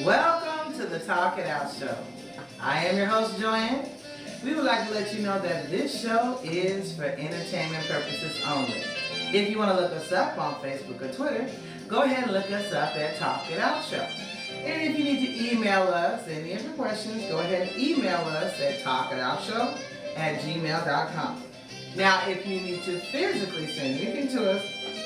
Welcome to the Talk It Out Show. I am your host, Joanne. We would like to let you know that this show is for entertainment purposes only. If you want to look us up on Facebook or Twitter, go ahead and look us up at Talk It Out Show. And if you need to email us any of your questions, go ahead and email us at talkitoutshow@gmail.com. Now, if you need to physically send anything to us,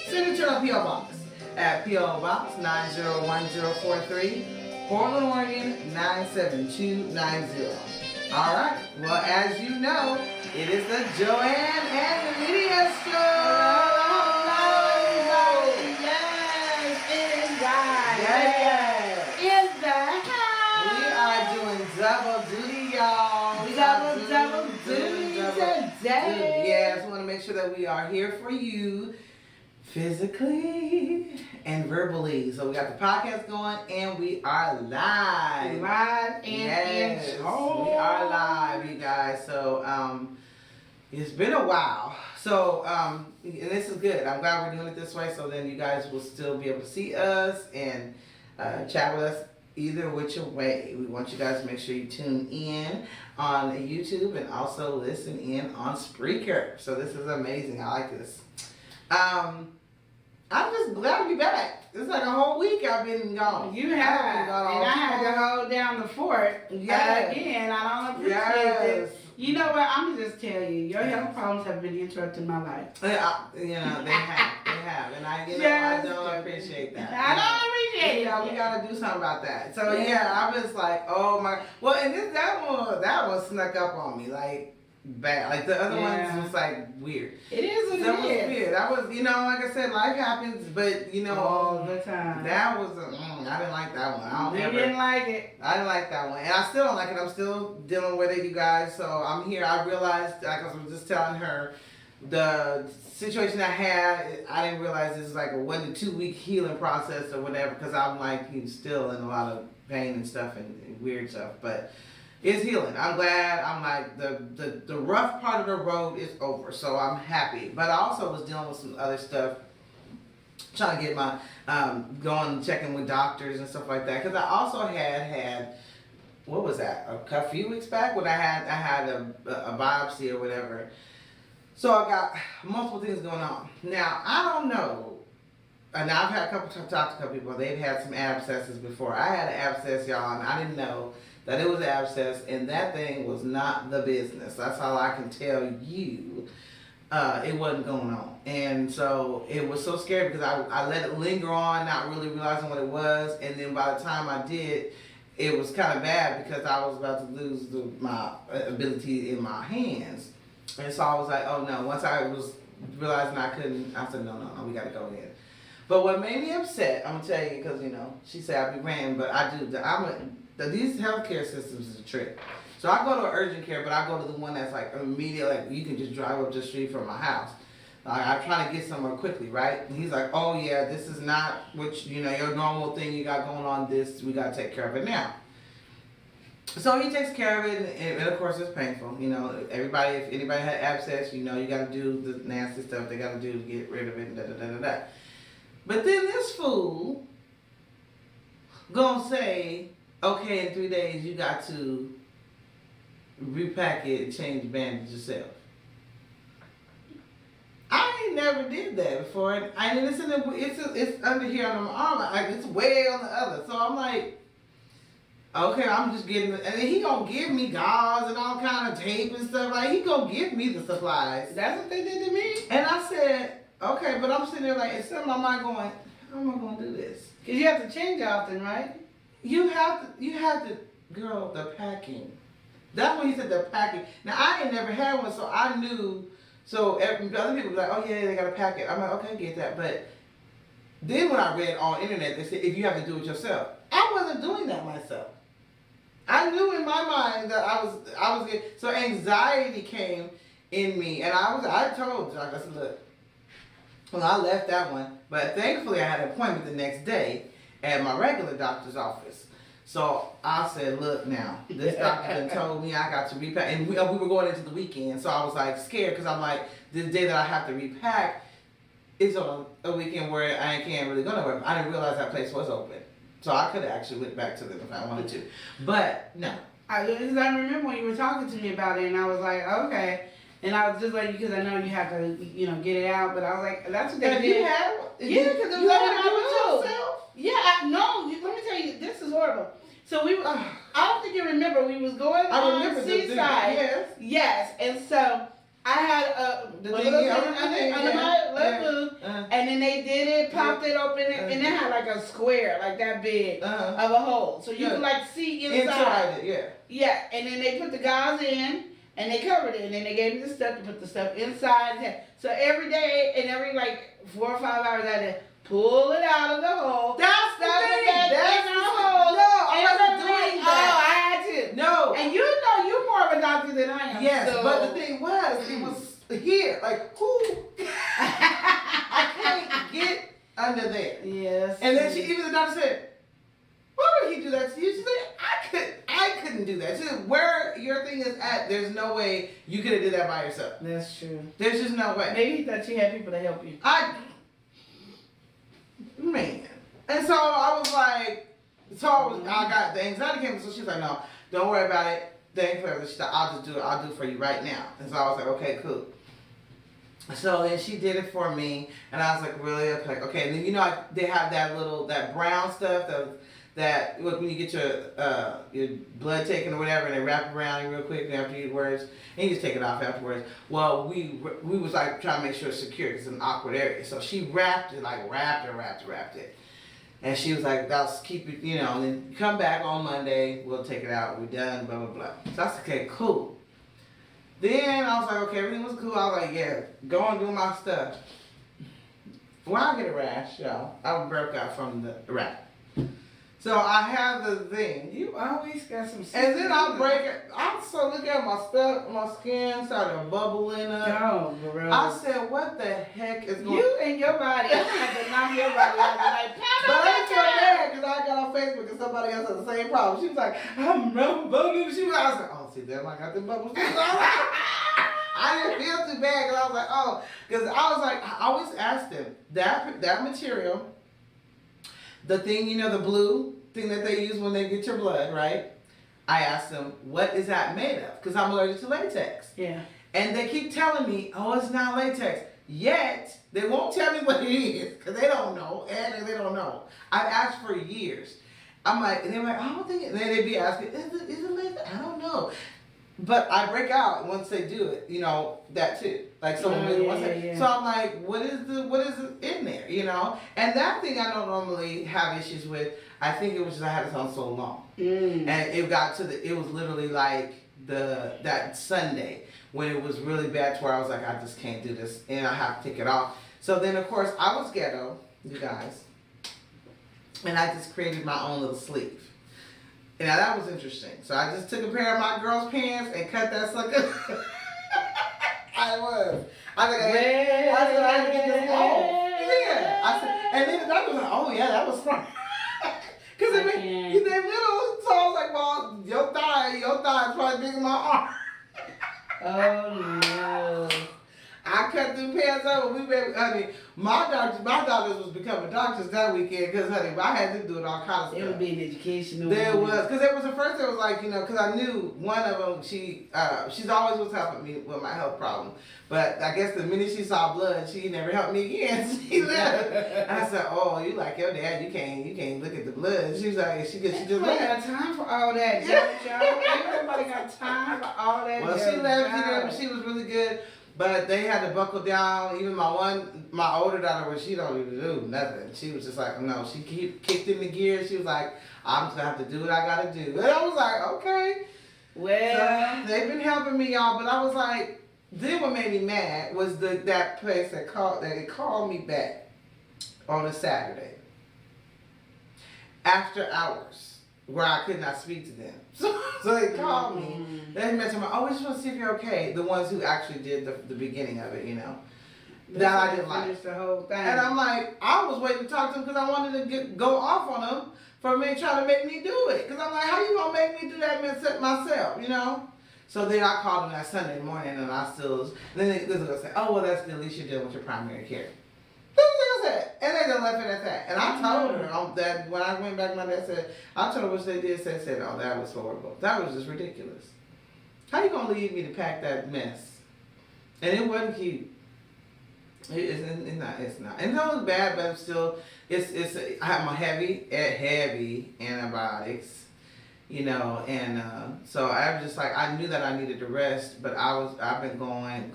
send it to our P.O. Box at P.O. Box 901043, Portland, Oregon 97290. All right. Well, as you know, it is the Joanne and Lydia Show. Double duty, y'all. Double duty today. Yes, we want to make sure that we are here for you physically and verbally. So we got the podcast going and we are live. Live and yes, in show. We are live, you guys. So it's been a while. So and this is good. I'm glad we're doing it this way so then you guys will still be able to see us and chat with us. Either which way. We want you guys to make sure you tune in on YouTube and also listen in on Spreaker. So this is amazing. I like this. I'm just glad to be back. It's like a whole week I've been gone. You have. And I had to hold down the fort. Yes. Again, I don't appreciate this. You know what? I'm going to just tell you. Your health problems have been interrupting my life. They have. And I don't appreciate that. I don't appreciate it. We got to do something about that. So I was like, oh my. Well, and that one snuck up on me. Like, bad. Like the other ones was like weird. It is what that it was is. Weird. That was, like I said, life happens, but all the time. That was I didn't like that one. Didn't like it. I didn't like that one, and I still don't like it. I'm still dealing with it, you guys. So I'm here. I realized, like I was just telling her, the situation I had, I didn't realize it was like a 1 to 2 week healing process or whatever, because I'm like still in a lot of pain and stuff and weird stuff, but. It's healing. I'm glad. I'm like, the rough part of the road is over, so I'm happy. But I also was dealing with some other stuff, trying to get my, going checking with doctors and stuff like that. Because I also had, what was that, a few weeks back when I had a biopsy or whatever. So I got multiple things going on. Now, I don't know. And I've had talked to a couple people. They've had some abscesses before. I had an abscess, y'all, and I didn't know that it was an abscess, and that thing was not the business. That's all I can tell you. It wasn't going on. And so it was so scary because I let it linger on, not really realizing what it was. And then by the time I did, it was kind of bad because I was about to lose my ability in my hands. And so I was like, oh no. Once I was realizing I couldn't, I said, no, we got to go in. But what made me upset, I'm going to tell you, because, she said I'd be ran, but I do. These healthcare systems is a trick. So I go to urgent care, but I go to the one that's like immediate, like you can just drive up the street from my house. I'm trying to get somewhere quickly, right? And he's like, oh yeah, this is not what, your normal thing you got going on, we got to take care of it now. So he takes care of it, and of course it's painful. If anybody had abscess, you got to do the nasty stuff they got to do to get rid of it, and da-da-da-da-da. But then this fool gonna say, okay, in 3 days you got to repack it and change the bandage yourself. I ain't never did that before, and it's under here on my arm, like it's way on the other. So I'm like, okay, I'm just getting, and then he gonna give me gauze and all kind of tape and stuff. Like he gonna give me the supplies. That's what they did to me. And I said, okay, but I'm sitting there like, it's something I'm not going, how am I gonna do this? Because you have to change often, right? You have to, girl, the packing. That's when he said the packing. Now, I ain't never had one, so I knew. So other people were like, oh, yeah, they got to pack it. I'm like, okay, get that. But then when I read on internet, they said, if you have to do it yourself. I wasn't doing that myself. I knew in my mind that I was getting, so anxiety came in me. And I told Jock, I said, look, well, I left that one. But thankfully, I had an appointment the next day at my regular doctor's office. So I said, look now, this doctor done told me I got to repack. And we were going into the weekend, so I was like scared because I'm like, this day that I have to repack is on a weekend where I can't really go nowhere. I didn't realize that place was open. So I could have actually went back to them if I wanted to. But, no. I remember when you were talking to me about it, and I was like, okay. And I was just like, because I know you have to, get it out. But I was like, that's what they did. You had yeah, because it was all yourself. Yeah, no. Let me tell you, this is horrible. So I don't think you remember. We was going on Seaside. Yes. And so I had the thing under my left boob, and then they did it, popped it open, and it had like a square, like that big of a hole, so you could like see inside it. Yeah, and then they put the gauze in, and they covered it, and then they gave me the stuff to put the stuff inside. So every day and every like 4 or 5 hours, I had to pull it out of the hole. That's the thing. That's the hole. No, I wasn't doing that. Oh, I had to. No. And you're more of a doctor than I am. Yes, so. but the thing was, it was here. Like, who? I can't get under there. Yes. And then even the doctor said, why would he do that to you? She said, I couldn't do that. She said, where your thing is at, there's no way you could have did that by yourself. That's true. There's just no way. Maybe he thought you had people to help you. Man. And so I was like, I got the anxiety came, so she was like, no, don't worry about it. Thankfully, she said, I'll just do it. I'll do it for you right now. And so I was like, okay, cool. So then she did it for me, and I was like, really? I was like, okay. And then they have that brown stuff that when you get your blood taken or whatever, and they wrap it around you real quick after you eat words, and you just take it off afterwards. Well, we was like trying to make sure it's secure. It's an awkward area, so she wrapped it, wrapped it. And she was like, "Let's keep it, and then come back on Monday. We'll take it out. We're done. Blah blah blah." So I said, "Okay, cool." Then I was like, "Okay, everything was cool." I was like, "Yeah, go and do my stuff." When I get a rash, y'all, I broke out from the rash. So I have the thing. You always got some. And then I break it. I look at my stuff. My skin started bubbling up. Oh, bro. I said, "What the heck is going?" You and your body. I'm gonna have to knock your body out. Like, but I feel bad because I got on Facebook and somebody else had the same problem. She was like, "I'm bubbling." She was. I was like, "Oh, see, damn, I got the bubbles." I didn't feel too bad because I was like, "Oh," because I was like, I always asked them that material. The thing, the blue thing that they use when they get your blood, right? I asked them, what is that made of? Because I'm allergic to latex. Yeah. And they keep telling me, oh, it's not latex. Yet, they won't tell me what it is because they don't know. And they don't know. I've asked for years. I'm like, and they're like, I don't think it. And then they'd be asking, is it latex? I don't know. But I break out once they do it, that too. Like so So I'm like, what is it in there, And that thing I don't normally have issues with. I think it was just I had it on so long. And it got it was literally like that Sunday when it was really bad to where I was like, I just can't do this and I have to take it off. So then of course I was ghetto, you guys. And I just created my own little sleeve. And now that was interesting. So I just took a pair of my girl's pants and cut that sucker. I was. I said, I had to get this off. Yeah. I said, and then the doctor was like, oh yeah, that was smart. Because they little, so I was like, well, your thigh is probably bigger than my arm. Oh no. I cut them pants over. Honey, my daughters was becoming doctors that weekend because, honey, I had to do it all kind of stuff. It would be an educational. There was, because it was at first. It was like because I knew one of them. She's always was helping me with my health problem, but I guess the minute she saw blood, she never helped me again. She left. I said, "Oh, you like your dad? You can't look at the blood." She was like, she just nobody got time for all that. Nobody got time for all that. Well, she left. She was really good. But they had to buckle down. Even my older daughter, she don't even do nothing. She was just like, no. She kicked in the gear. She was like, I'm just gonna have to do what I gotta do. And I was like, okay. Well, so they've been helping me, y'all. But I was like, then what made me mad was that place that called me back on a Saturday after hours where I could not speak to them. So they called me. They mentioned, oh, we just want to see if you're okay. The ones who actually did the beginning of it, that I didn't like. The whole thing. And I'm like, I was waiting to talk to them because I wanted to go off on them for me trying to make me do it. Because I'm like, how you going to make me do that myself, So then I called them that Sunday morning and then they're going to say, oh, well, that's good. At least you're dealing with your primary care. This nigga it. And they just left it at that. And I told her that when I went back, my dad said, I told her what they did. Said, oh, that was horrible. That was just ridiculous. How you going to leave me to pack that mess? And it wasn't cute. It's not. And that was bad, but still, I have my heavy antibiotics, you know, and so I was just like, I knew that I needed to rest, but I've been going,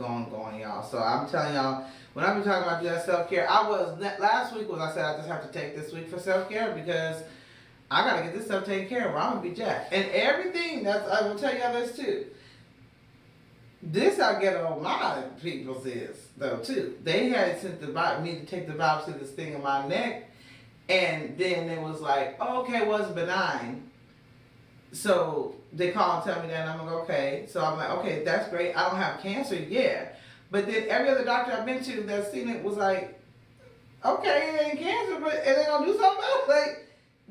y'all. So I'm telling y'all, when I've been talking about that self-care, last week I said I just have to take this week for self-care because I got to get this stuff taken care of or I'm going to be jacked. And everything, I will tell y'all this too. This I get on my people's is though too. They had sent me to take the biopsy of this thing in my neck, and then it was like, oh, okay, it was benign. So they call and tell me that, and I'm like, okay. So I'm like, okay, that's great. I don't have cancer yet. But then every other doctor I've been to that's seen it was like, okay, it ain't cancer, but are they gonna do something else? Like,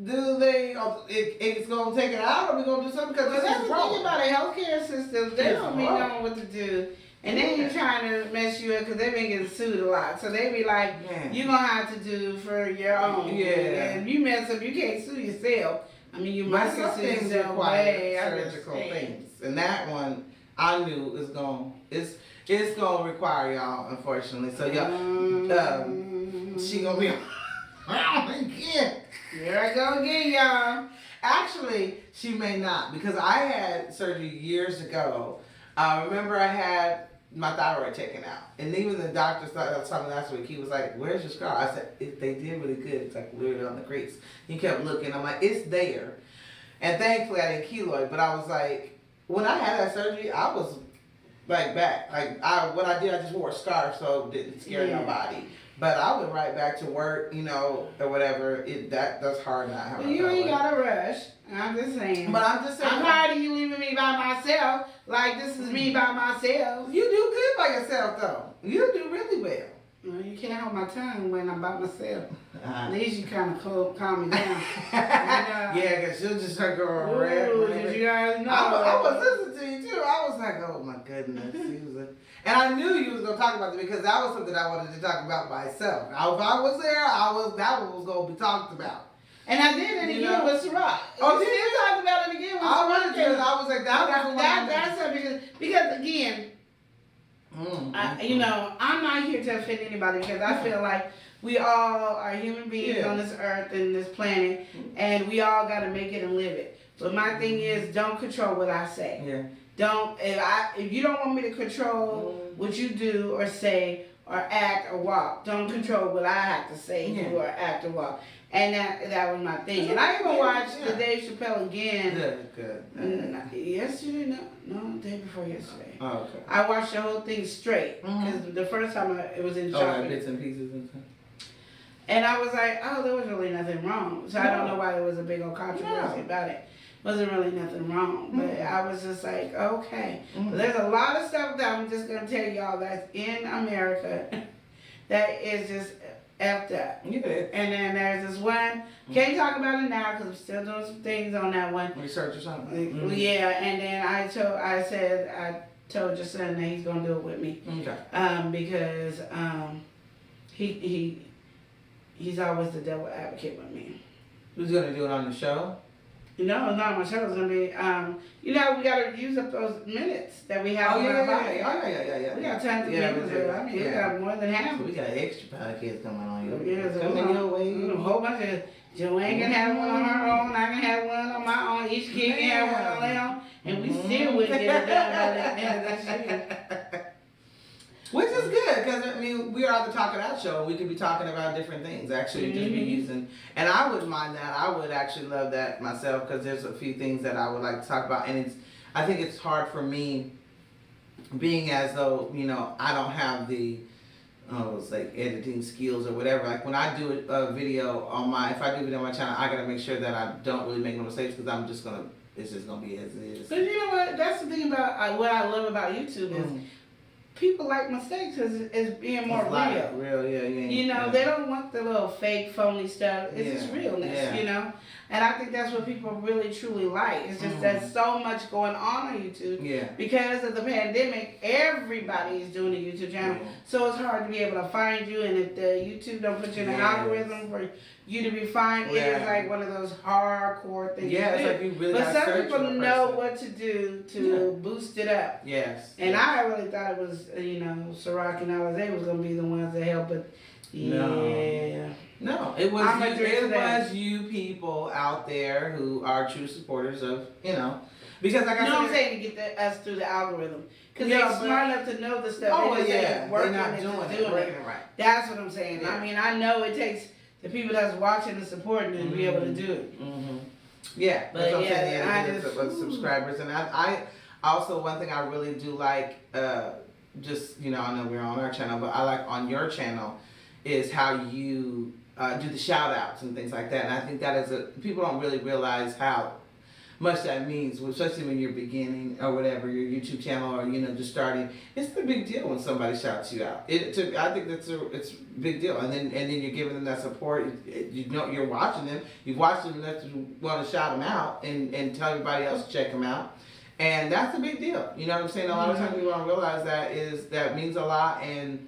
do they? It's gonna take it out, or we gonna do something? Because that's the thing about the healthcare system. They don't be knowing what to do, and then you're trying to mess you up because they've been getting sued a lot. So they be like, you're gonna have to do for your own. Yeah. And you mess up, you can't sue yourself. I mean, you must sue yourself. Surgical things, and that one I knew is going. It's gonna require y'all, unfortunately. So y'all, she gonna be again. Here I go again, y'all. Actually, she may not, because I had surgery years ago. Remember, I had my thyroid taken out, and even the doctor told me last week. He was like, "Where's your scar?" I said, "They did really good. It's like literally on the crease." He kept looking. I'm like, "It's there," and thankfully I didn't keloid. But I was like, when I had that surgery, I was like back. What I did, I just wore a scarf so it didn't scare nobody. But I went right back to work, you know, or whatever. That's hard not having. You ain't gotta rush. I'm just saying. But I'm just saying. I'm tired of you leaving me by myself. Like this is me by myself. You do good by yourself though. You do really well. Well, you can't hold my tongue when I'm by myself. At least you kind of calm me down. Yeah, because she'll just start going red. You guys know. I was listening to you too. I was like, oh my goodness. And I knew you was gonna talk about it because that was something I wanted to talk about myself. Now, if I was there, that one was gonna be talked about. And I did it again with Ciroc. Oh, did you talk about it again with Ciroc? I wanted to. I was like, that's something because again, you know, I'm not here to offend anybody because I feel like we all are human beings on this earth and this planet, and we all got to make it and live it. But my thing is, don't control what I say. Yeah. Don't if you don't want me to control what you do or say or act or walk, don't control what I have to say, do or act or walk. And that was my thing. And I even watched the Dave Chappelle again. Good. Yesterday, no, the day before yesterday. Oh, okay. I watched the whole thing straight because the first time it was in shopping. Like bits and pieces and stuff. And I was like, oh, there was really nothing wrong. So I don't know why there was a big old controversy about it. Wasn't really nothing wrong, but I was just like, okay. But there's a lot of stuff that I'm just gonna tell y'all that's in America that is just effed up. Yeah. And then there's this one. Can't talk about it now because I'm still doing some things on that one. Research or something. Yeah. And then I told your son that he's gonna do it with me. Okay. Because he's always the devil advocate with me. Who's gonna do it on the show? No, it's not on my show. It's gonna be, you know, we gotta use up those minutes that we have on our body. Yeah. We got tons of minutes. I mean, we got more than half. So we got extra podcasts coming on you. Yeah, so coming your way. A whole bunch of Joanne can have one on her own. I can have one on my own. Each kid can have one on their own, and we still wouldn't get it done by the end of this year. Which is good, because I mean, we are the Talkitoutshow show. We could be talking about different things, actually, just be using. And I wouldn't mind that. I would actually love that myself, because there's a few things that I would like to talk about. And I think it's hard for me, being as though, you know, I don't have the, it's like editing skills or whatever. Like when I do a video on if I do a video on my channel, I gotta make sure that I don't really make no mistakes, because it's just gonna be as it is. But you know what? That's the thing about what I love about YouTube is. people like mistakes because it's being more real. Real, yeah. You know, they don't want the little fake, phony stuff. It's just realness, you know? And I think that's what people really, truly like. It's just there's so much going on YouTube. Yeah. Because of the pandemic, everybody is doing a YouTube channel. So it's hard to be able to find you. And if the YouTube don't put you in the algorithm for you to be found, it is like one of those hardcore things. Yeah, it's like you really But some people know what to do to boost it up. Yes. And I really thought it was, you know, Ciroc and Alizé was going to be the ones that help, but No, it was you people out there who are true supporters of, you know, because like I said, I'm saying to get us through the algorithm. Because they're smart enough to know the stuff. Oh, they're not doing it right. That's what I'm saying. Yeah. I mean, I know it takes the people that's watching and supporting to be able to do it. Yeah, but that's what I'm saying. I just subscribers, and I also, one thing I really do like, just, you know, I know we're on our channel, but I like on your channel is how you do the shout outs and things like that. And I think that is people don't really realize how much that means, especially when you're beginning or whatever, your YouTube channel, or, you know, just starting. It's a big deal when somebody shouts you out. I think it's a big deal. And then you're giving them that support. You know, you're watching them. You've watched them enough to want to shout them out and tell everybody else to check them out. And that's a big deal. You know what I'm saying? A lot of times people don't realize that means a lot, and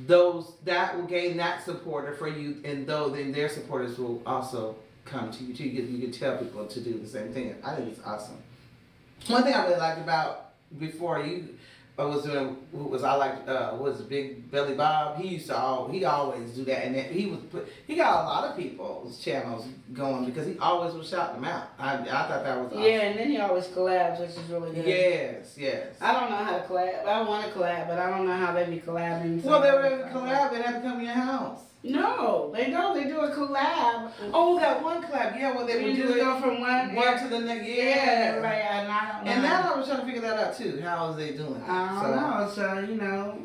those that will gain that supporter for you, and then their supporters will also come to you too. You can tell people to do the same thing. I think it's awesome. One thing I really liked about before you was doing was Big Belly Bob. He always do that, and he got a lot of people's channels going because he always was shouting them out. I thought that was awesome. Yeah, and then he always collabs, which is really good. Yes. I don't know how to collab. I want to collab, but I don't know how they be collabing. Well, they were collab. They have to come to your house. No, they don't. They do a collab. Oh, that one collab. Yeah, well, they would just go from one to the next. Yeah, right. And now I was trying to figure that out too. How is they doing? I don't know. So, you know,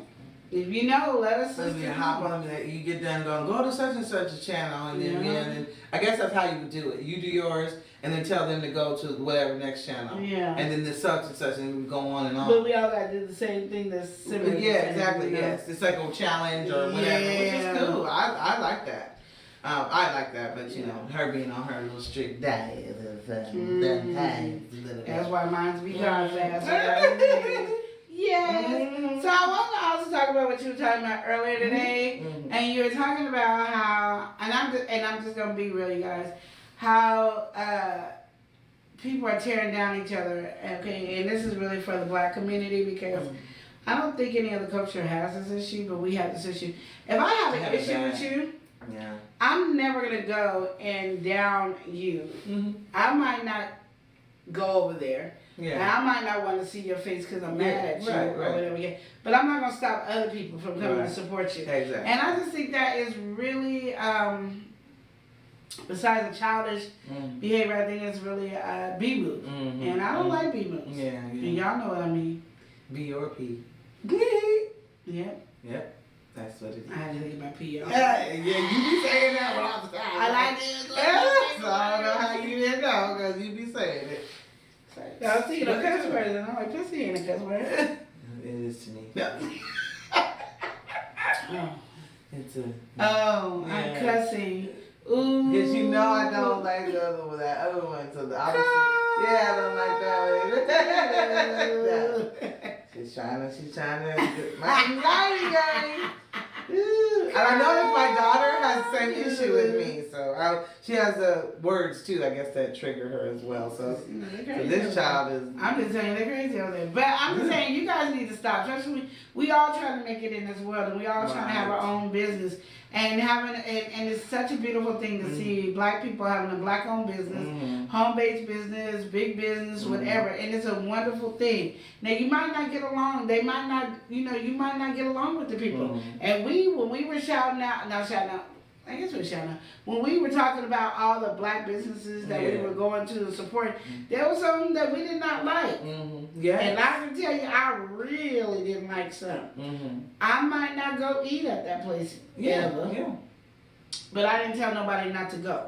if you know, let us know. You hop on that. You get done going, go to such and such a channel, and then and I guess that's how you would do it. You do yours, and then tell them to go to whatever next channel. Yeah. And then the such and such, and we go on and on. But we all got to do the same thing that's similar. Yeah, exactly. You know? Yes. It's like a challenge or whatever, which is cool. I like that. I like that, but you know, her being on her little strict diet. That's why mine's be gone fast. Yes. So I want to also talk about what you were talking about earlier today, and you were talking about how, and I'm just gonna be real, you guys, how people are tearing down each other. Okay, and this is really for the Black community because I don't think any other culture has this issue, but we have this issue. If I have an issue with you, I'm never gonna go and down you. I might not go over there. Yeah. And I might not want to see your face because I'm mad at you or whatever. Yeah. But I'm not going to stop other people from coming to support you. Exactly. And I just think that is really, besides a childish behavior, I think it's really B-move. And I don't like B-moves. Yeah. And y'all know what I mean. B or P. Yep. That's what it is. I had to get my P off. Yeah, you be saying that when I'm saying I like this. So I don't know how you didn't know because you be saying it. I was thinking of cuss words, and I'm like, pussy ain't a cuss word. It is to me. No. It's a... I'm cussing. Ooh. Because you know I don't like the other one, that other one. So the opposite. Yeah, I don't like that one. She's trying to my anxiety game. And I noticed my daughter has the same issue with me, so she has the words too, I guess, that trigger her as well. So this child is. I'm just saying they're crazy over there, but I'm just saying you guys need to stop. Trust me, we all trying to make it in this world, and we all trying to have our own business, and it's such a beautiful thing to see Black people having a Black-owned business, home-based business, big business, whatever, and it's a wonderful thing. Now you might not get along. They might not, you might not get along with the people, and when we were shouting out, I guess we're shouting out. When we were talking about all the Black businesses that we were going to support, there was something that we did not like. And I can tell you, I really didn't like some. I might not go eat at that place ever. But I didn't tell nobody not to go.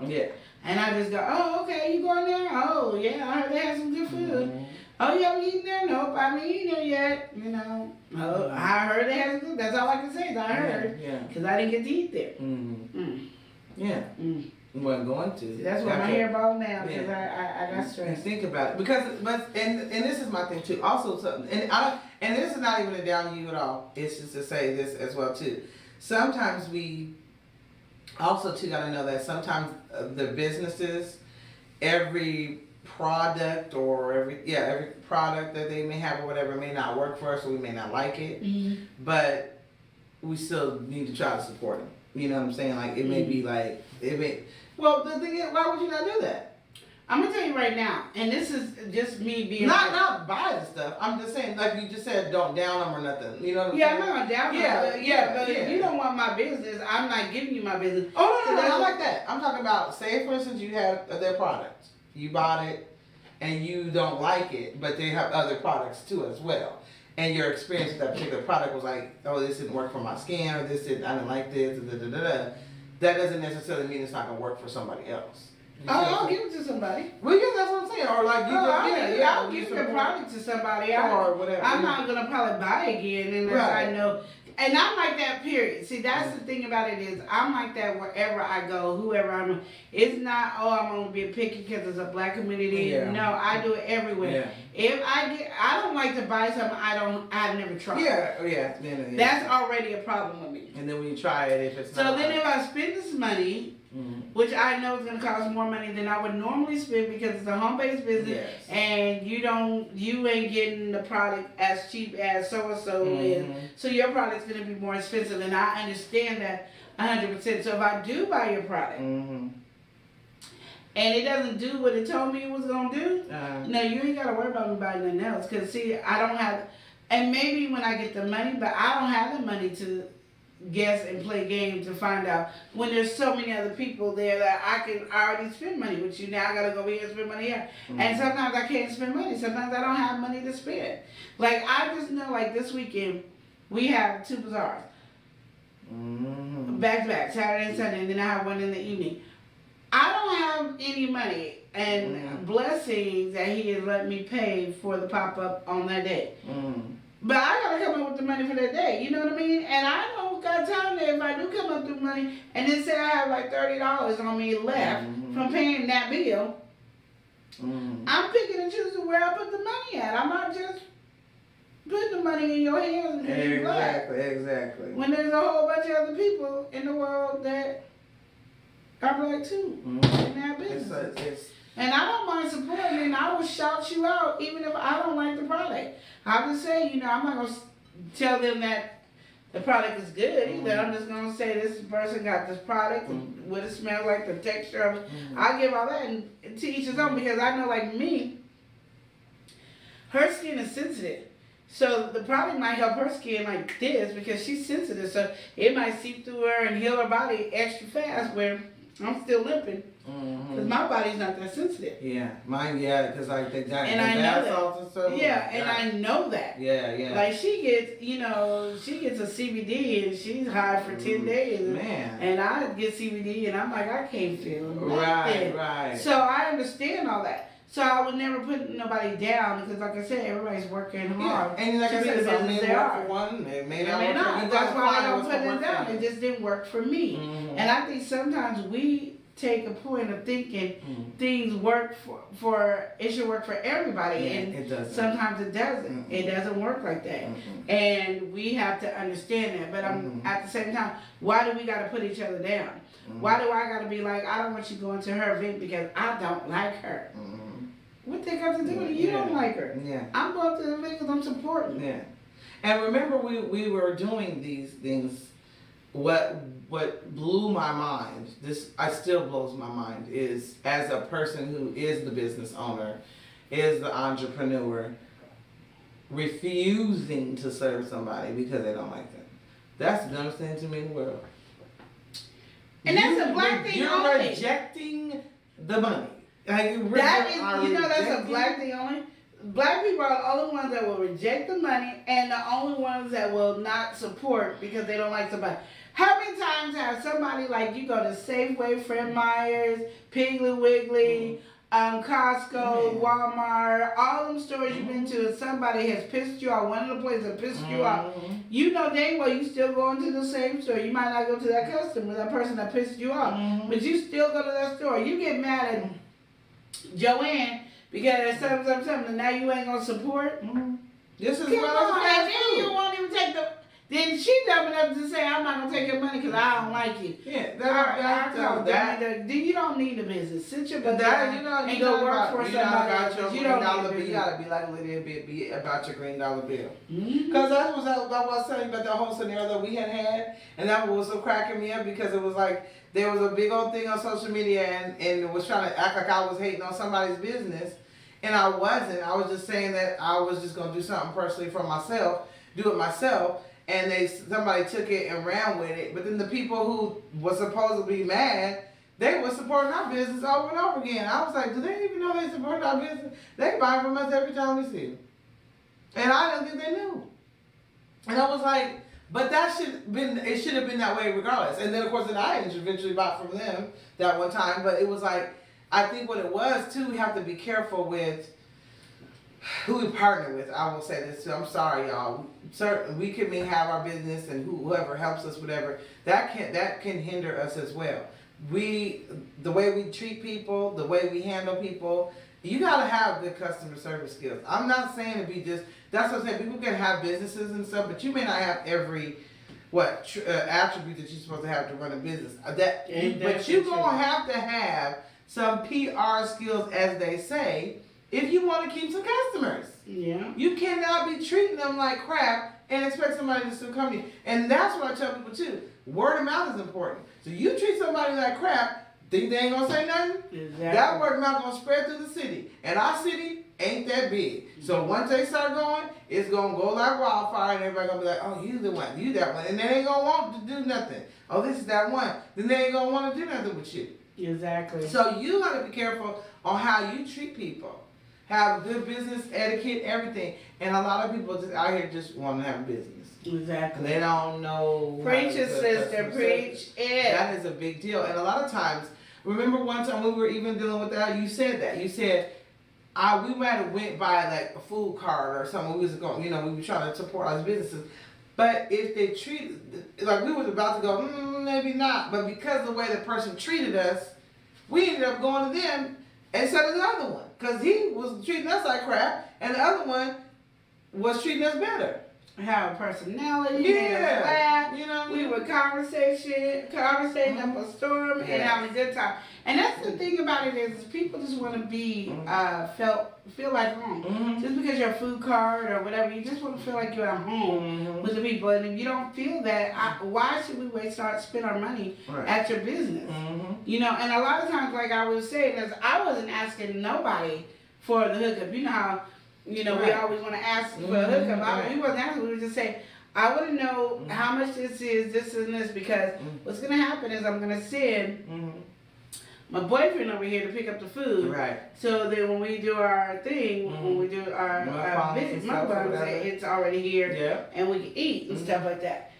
And I just go, oh, okay, you going there? Oh, yeah, I heard they had some good food. Oh, you haven't eaten there? Nope, I haven't eaten there yet. You know, oh, I heard they had good. That's all I can say is I heard. Yeah. Because I didn't get to eat there. Mm-hmm. Mm. Yeah. Mm. You weren't going to. That's why my hair bald now because I got stressed. And think about it and this is my thing too. Also, something and this is not even a down you at all. It's just to say this as well too. Sometimes we also too got to know that sometimes the businesses, every product or every product that they may have or whatever may not work for us or we may not like it, Mm-hmm. but we still need to try to support them. You know what I'm saying? Like it may be like it may. Well, the thing is, why would you not do that? I'm gonna tell you right now, and this is just me being not buy the stuff. I'm just saying, like you just said, don't down them or nothing. You know what I'm saying? I'm not gonna down them. But if you don't want my business, I'm not giving you my business. Oh no, I like that. I'm talking about, say for instance, you have their product, you bought it, and you don't like it, but they have other products too as well. And your experience with that particular product was like, oh, this didn't work for my skin, or I didn't like this, That doesn't necessarily mean it's not gonna work for somebody else. I'll give it to somebody. Well, yeah, that's what I'm saying. Or like I'll give the product to somebody. Or whatever. I'm not gonna probably buy again unless I know. And I'm like that, period. See, that's the thing about it is I'm like that wherever I go, whoever I'm with. It's not, I'm going to be picky because it's a black community. Yeah. No, I do it everywhere. Yeah. If I don't like to buy something I've never tried. Yeah. That's already a problem with me. And then when you try it, if it's not. So then if I spend this money, which I know is going to cost more money than I would normally spend because it's a home-based business, and you ain't getting the product as cheap as so-and-so is, so your product's going to be more expensive, and I understand that 100%. So if I do buy your product, and it doesn't do what it told me it was going to do, no, you ain't got to worry about me buying nothing else, because see, I don't have, and maybe when I get the money, but I don't have the money to guess and play games to find out when there's so many other people there that I already spend money with you. Now I gotta go here and spend money here. And sometimes I can't spend money. Sometimes I don't have money to spend. Like I just know like this weekend we have 2 bazaars. Back to back, Saturday and Sunday, and then I have one in the evening. I don't have any money and blessings that he has let me pay for the pop-up on that day. But I gotta come up with the money for that day, you know what I mean? And I don't got time there if I do come up with money and then say I have like $30 on me left from paying that bill. I'm picking and choosing where I put the money at. I'm not just putting the money in your hands. Exactly. When there's a whole bunch of other people in the world that are black too in that business. And I don't mind supporting, and I will shout you out even if I don't like the product. I would say, I'm not going to tell them that the product is good either. I'm just going to say this person got this product, and what it smells like, the texture of it. I'll give all that and to each his own because I know, like me, her skin is sensitive. So the product might help her skin like this because she's sensitive. So it might seep through her and heal her body extra fast where I'm still limping. Because my body's not that sensitive. Yeah, mine, because like they got and I know that. And stuff. Yeah, and I know that. Yeah. Like she gets a CBD and she's high for 10 days. Man. And I get CBD and I'm like, I can't feel nothing. Right. So I understand all that. So I would never put nobody down because, like I said, everybody's working hard. And like I said, some may work for one, it may not work for you. That's why I don't put it down. It just didn't work for me. And I think sometimes we take a point of thinking things work for it should work for everybody, and it doesn't. Sometimes it doesn't. It doesn't work like that, and we have to understand that. But at the same time, why do we got to put each other down? Why do I got to be like, I don't want you going to her event because I don't like her? What they got to do with it? You don't like her. Yeah. I'm going to the event because I'm supporting. Yeah. And remember, we were doing these things. What blew my mind, I still blows my mind, is as a person who is the business owner, is the entrepreneur, refusing to serve somebody because they don't like them. That's the dumbest thing to me in the world. And that's a black thing only. You're rejecting the money. That's a black thing only. Black people are the only ones that will reject the money and the only ones that will not support because they don't like somebody. How many times have somebody like you go to Safeway, Fred Meyer's, Piggly Wiggly, Costco, Walmart, all them stores you've been to, and somebody has pissed you off, one of the places that pissed you off, you know dang well you still going to the same store. You might not go to that customer, that person that pissed you off, but you still go to that store. You get mad at Joanne because something, and now you ain't gonna support. This is Come what on, I and then you won't even take the. Then she dumb enough to say, I'm not going to take your money because I don't like you. Yeah, then you don't need a business. Sit your butt down and go work for somebody. You don't need a business. You got to be like a little bit be about your green dollar bill. Because that's what I was telling you about the whole scenario that we had. And that was so cracking me up because it was like there was a big old thing on social media and it was trying to act like I was hating on somebody's business. And I wasn't. I was just saying that I was just going to do something personally for myself, do it myself. And somebody took it and ran with it. But then the people who were supposed to be mad, they were supporting our business over and over again. I was like, do they even know they support our business? They buy from us every time we see them. And I don't think they knew. And I was like, but it should have been that way regardless. And then of course I eventually bought from them that one time. But it was like, I think what it was too, we have to be careful with who we partner with. I will say this too. I'm sorry, y'all. We can have our business and whoever helps us, whatever. That can hinder us as well. The way we treat people, the way we handle people. You gotta have good customer service skills. I'm not saying to be just. That's what I'm saying. People can have businesses and stuff, but you may not have every attribute that you're supposed to have to run a business. But you're gonna have to have some PR skills, as they say, if you want to keep some customers. Yeah. You cannot be treating them like crap and expect somebody to still come to you. And that's what I tell people too. Word of mouth is important. So you treat somebody like crap, think they ain't gonna say nothing? Exactly. That word of mouth gonna spread through the city. And our city ain't that big. So once they start going, it's gonna go like wildfire and everybody gonna be like, oh, you the one, you that one. And they ain't gonna want to do nothing. Oh, this is that one. Then they ain't gonna want to do nothing with you. Exactly. So you gotta be careful on how you treat people. Have good business etiquette, everything. And a lot of people just out here just want to have a business. Exactly. They don't know. Preach it, sister. Preach it. That is a big deal. And a lot of times, remember one time we were even dealing with that, you said that. You said, we might have went by like a food cart or something. We was going, we were trying to support our businesses. But if they like we was about to go, maybe not. But because of the way the person treated us, we ended up going to them instead of the other one. Because he was treating us like crap, and the other one was treating us better. Have a personality, yeah. We were conversating up a storm and having a good time. And that's the thing about it is people just want to be feel like home. Just because you're a food cart or whatever, you just want to feel like you're at home with the people. And if you don't feel that, why should we spend our money at your business? And a lot of times, like I was saying, is I wasn't asking nobody for the hookup. You know how we always want to ask for a hookup. We wasn't asking. We were just saying, I want to know how much this is, this and this, because what's going to happen is I'm going to send my boyfriend over here to pick up the food. Right. So then when we do our thing, when we do our visit, it's already here, and we can eat and stuff like that.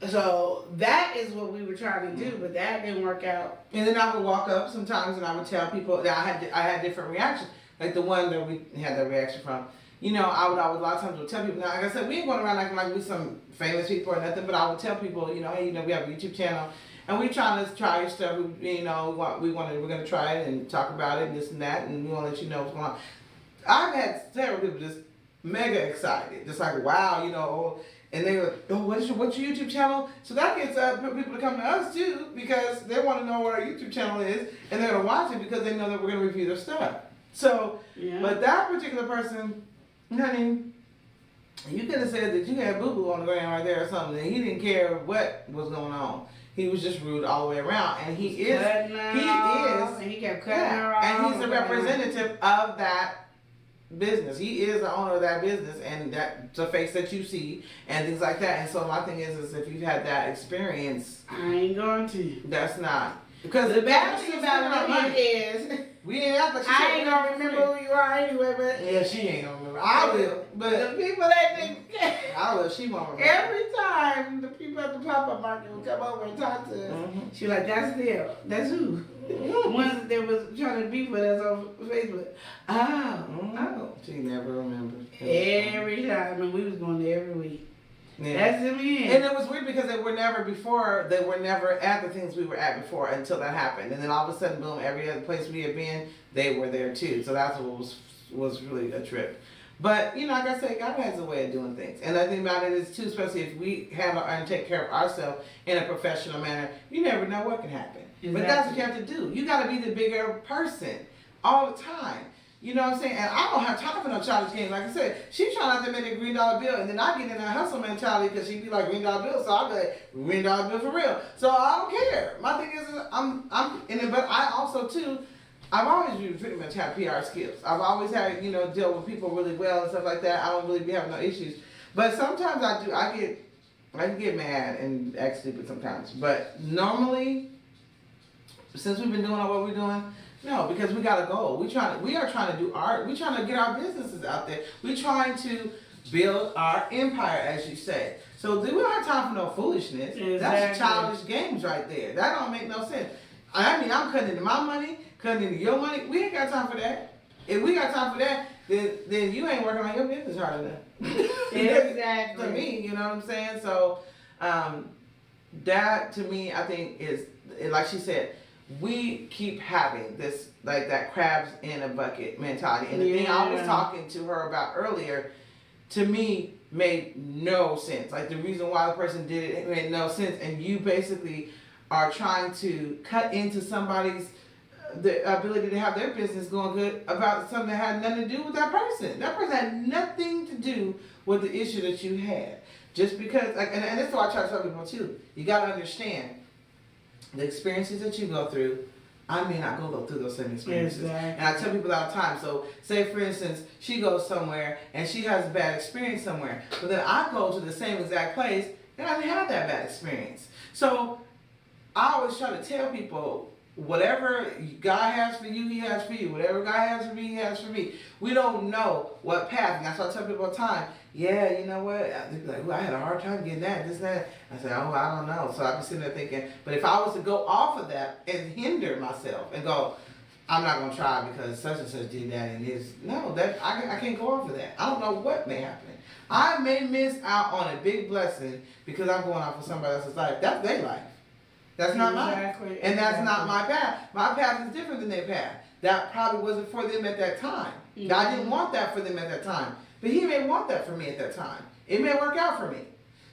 So that is what we were trying to do, but that didn't work out. And then I would walk up sometimes and I would tell people that I had different reactions, like the one that we had that reaction from. I would a lot of times would tell people, now, like I said, we ain't going around acting like we some famous people or nothing, but I would tell people, hey, we have a YouTube channel, and we trying to try your stuff. We're going to try it and talk about it and this and that, and we want to let you know what's going on. I've had several people just mega excited, just like, wow, and they were, what's your YouTube channel? So that gets people to come to us too, because they want to know what our YouTube channel is, and they're going to watch it because they know that we're going to review their stuff. So, but that particular person, honey, you could have said that you had boo-boo on the ground right there or something, and he didn't care what was going on. He was just rude all the way around, and he kept cutting her off, and he's a representative of that business. He is the owner of that business, and that's the face that you see, and things like that. And so my thing is if you've had that experience, I ain't going to. That's not, because the bad thing about it is We ain't act like she I ain't gonna remember who you are anyway, but yeah, she ain't gonna remember. I will, but the people that think I will. She won't remember. every time the people at the pop-up market would come over and talk to us, she was like, "That's them. That's who." Ones that was trying to beef with us on Facebook. Oh. She never remembered. Every time, and we was going there every week. Yeah. That's them in. And it was weird because they were never at the things we were at before until that happened. And then all of a sudden, boom, every other place we had been, they were there too. So that's what was really a trip. But, like I said, God has a way of doing things. And the thing about it is too, especially if we handle and take care of ourselves in a professional manner, you never know what can happen. Exactly. But that's what you have to do. You got to be the bigger person all the time. You know what I'm saying? And I don't have time for no childish games. Like I said, she's trying not to make a $green bill, and then I get in that hustle mentality because she be like $green bill, so I'll be like $green bill for real. So I don't care. My thing is, I'm in it, but I also too, I've always pretty much had PR skills. I've always had deal with people really well and stuff like that. I don't really be having no issues. But sometimes I do. I can get mad and act stupid sometimes. But normally, since we've been doing what we're doing. No, because we got a goal. We are trying to do art. We're trying to get our businesses out there. We're trying to build our empire, as you say. So we don't have time for no foolishness. Exactly. That's childish games right there. That don't make no sense. I mean, I'm cutting into my money, cutting into your money. We ain't got time for that. If we got time for that, then you ain't working on your business hard enough. Exactly. To me, you know what I'm saying? So that to me, I think is, like she said, we keep having this, like that crabs in a bucket mentality. And the thing I was talking to her about earlier, to me, made no sense. Like the reason why the person did it made no sense. And you basically are trying to cut into somebody's the ability to have their business going good about something that had nothing to do with that person. That person had nothing to do with the issue that you had. Just because, like, and that's what I try to tell people too. You got to understand the experiences that you go through. I may not go through those same experiences. Exactly. And I tell people all the time. So, say for instance, she goes somewhere and she has a bad experience somewhere, but then I go to the same exact place and I didn't have that bad experience. So, I always try to tell people, whatever God has for you, He has for you. Whatever God has for me, He has for me. We don't know what path. And that's what I tell people all the time. Yeah, you know what? They'd be like, well, I had a hard time getting that, this, that. I said, oh, I don't know. So I'd be sitting there thinking, but if I was to go off of that and hinder myself and go, I'm not going to try because such and such did that and this. No, I can't go off of that. I don't know what may happen. I may miss out on a big blessing because I'm going off of somebody else's life. That's their life. That's not mine. And that's not my path. My path is different than their path. That probably wasn't for them at that time. Mm-hmm. I didn't want that for them at that time. But He may want that for me at that time. It may work out for me.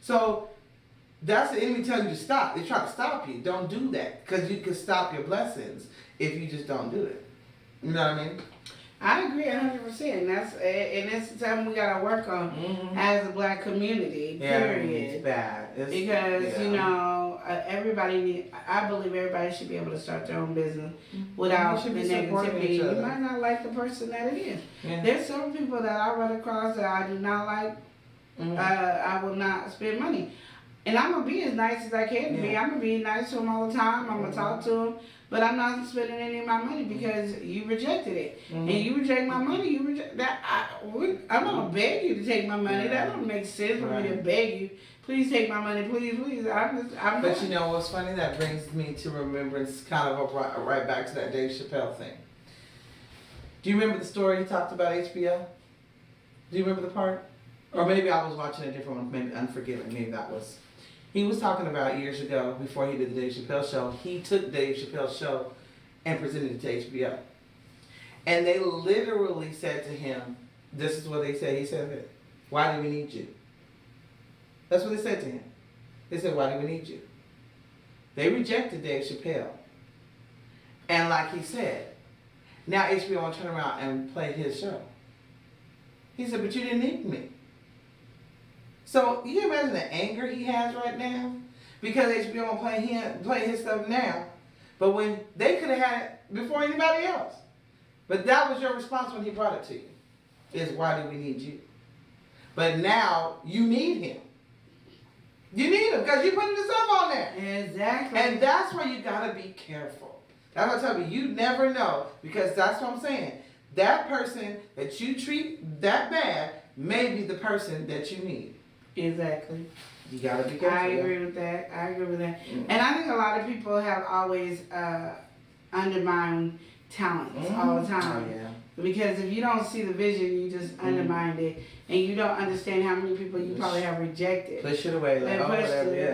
So that's the enemy telling you to stop. They try to stop you. Don't do that. Because you can stop your blessings if you just don't do it. You know what I mean? I agree 100%. That's something we gotta work on as a Black community. Period. It's bad. Because everybody I believe everybody should be able to start their own business without the negativity. You might not like the person that it is. Yeah. There's some people that I run across that I do not like. I will not spend money. And I'm going to be as nice as I can be. I'm going to be nice to them all the time. I'm going to talk to them. But I'm not spending any of my money because you rejected it. And you reject my money, you reject that. I'm going to beg you to take my money. That don't make sense for me to beg you. Please take my money, please. But you know what's funny? That brings me to remembrance, kind of right back to that Dave Chappelle thing. Do you remember the story he talked about HBO? Do you remember the part? Or maybe I was watching a different one, maybe Unforgiven, maybe that was. He was talking about years ago, before he did the Dave Chappelle show, he took Dave Chappelle's show and presented it to HBO. And they literally said to him, this is what they said, he said, why do we need you? That's what they said to him. They said, why do we need you? They rejected Dave Chappelle. And like he said, now HBO will turn around and play his show. He said, but you didn't need me. So you can imagine the anger he has right now because HBO won't play his stuff now. But when they could have had it before anybody else. But that was your response when he brought it to you. Is why do we need you? But now you need him. You need him because you putting yourself on there. Exactly. And that's where you got to be careful. That's what I tell you. You never know, because that's what I'm saying. That person that you treat that bad may be the person that you need. Exactly. You gotta be careful. I agree with that. And I think a lot of people have always undermined talents all the time. Oh, yeah. Because if you don't see the vision, you just undermined it, and you don't understand how many people you probably have rejected. Push it away. Like,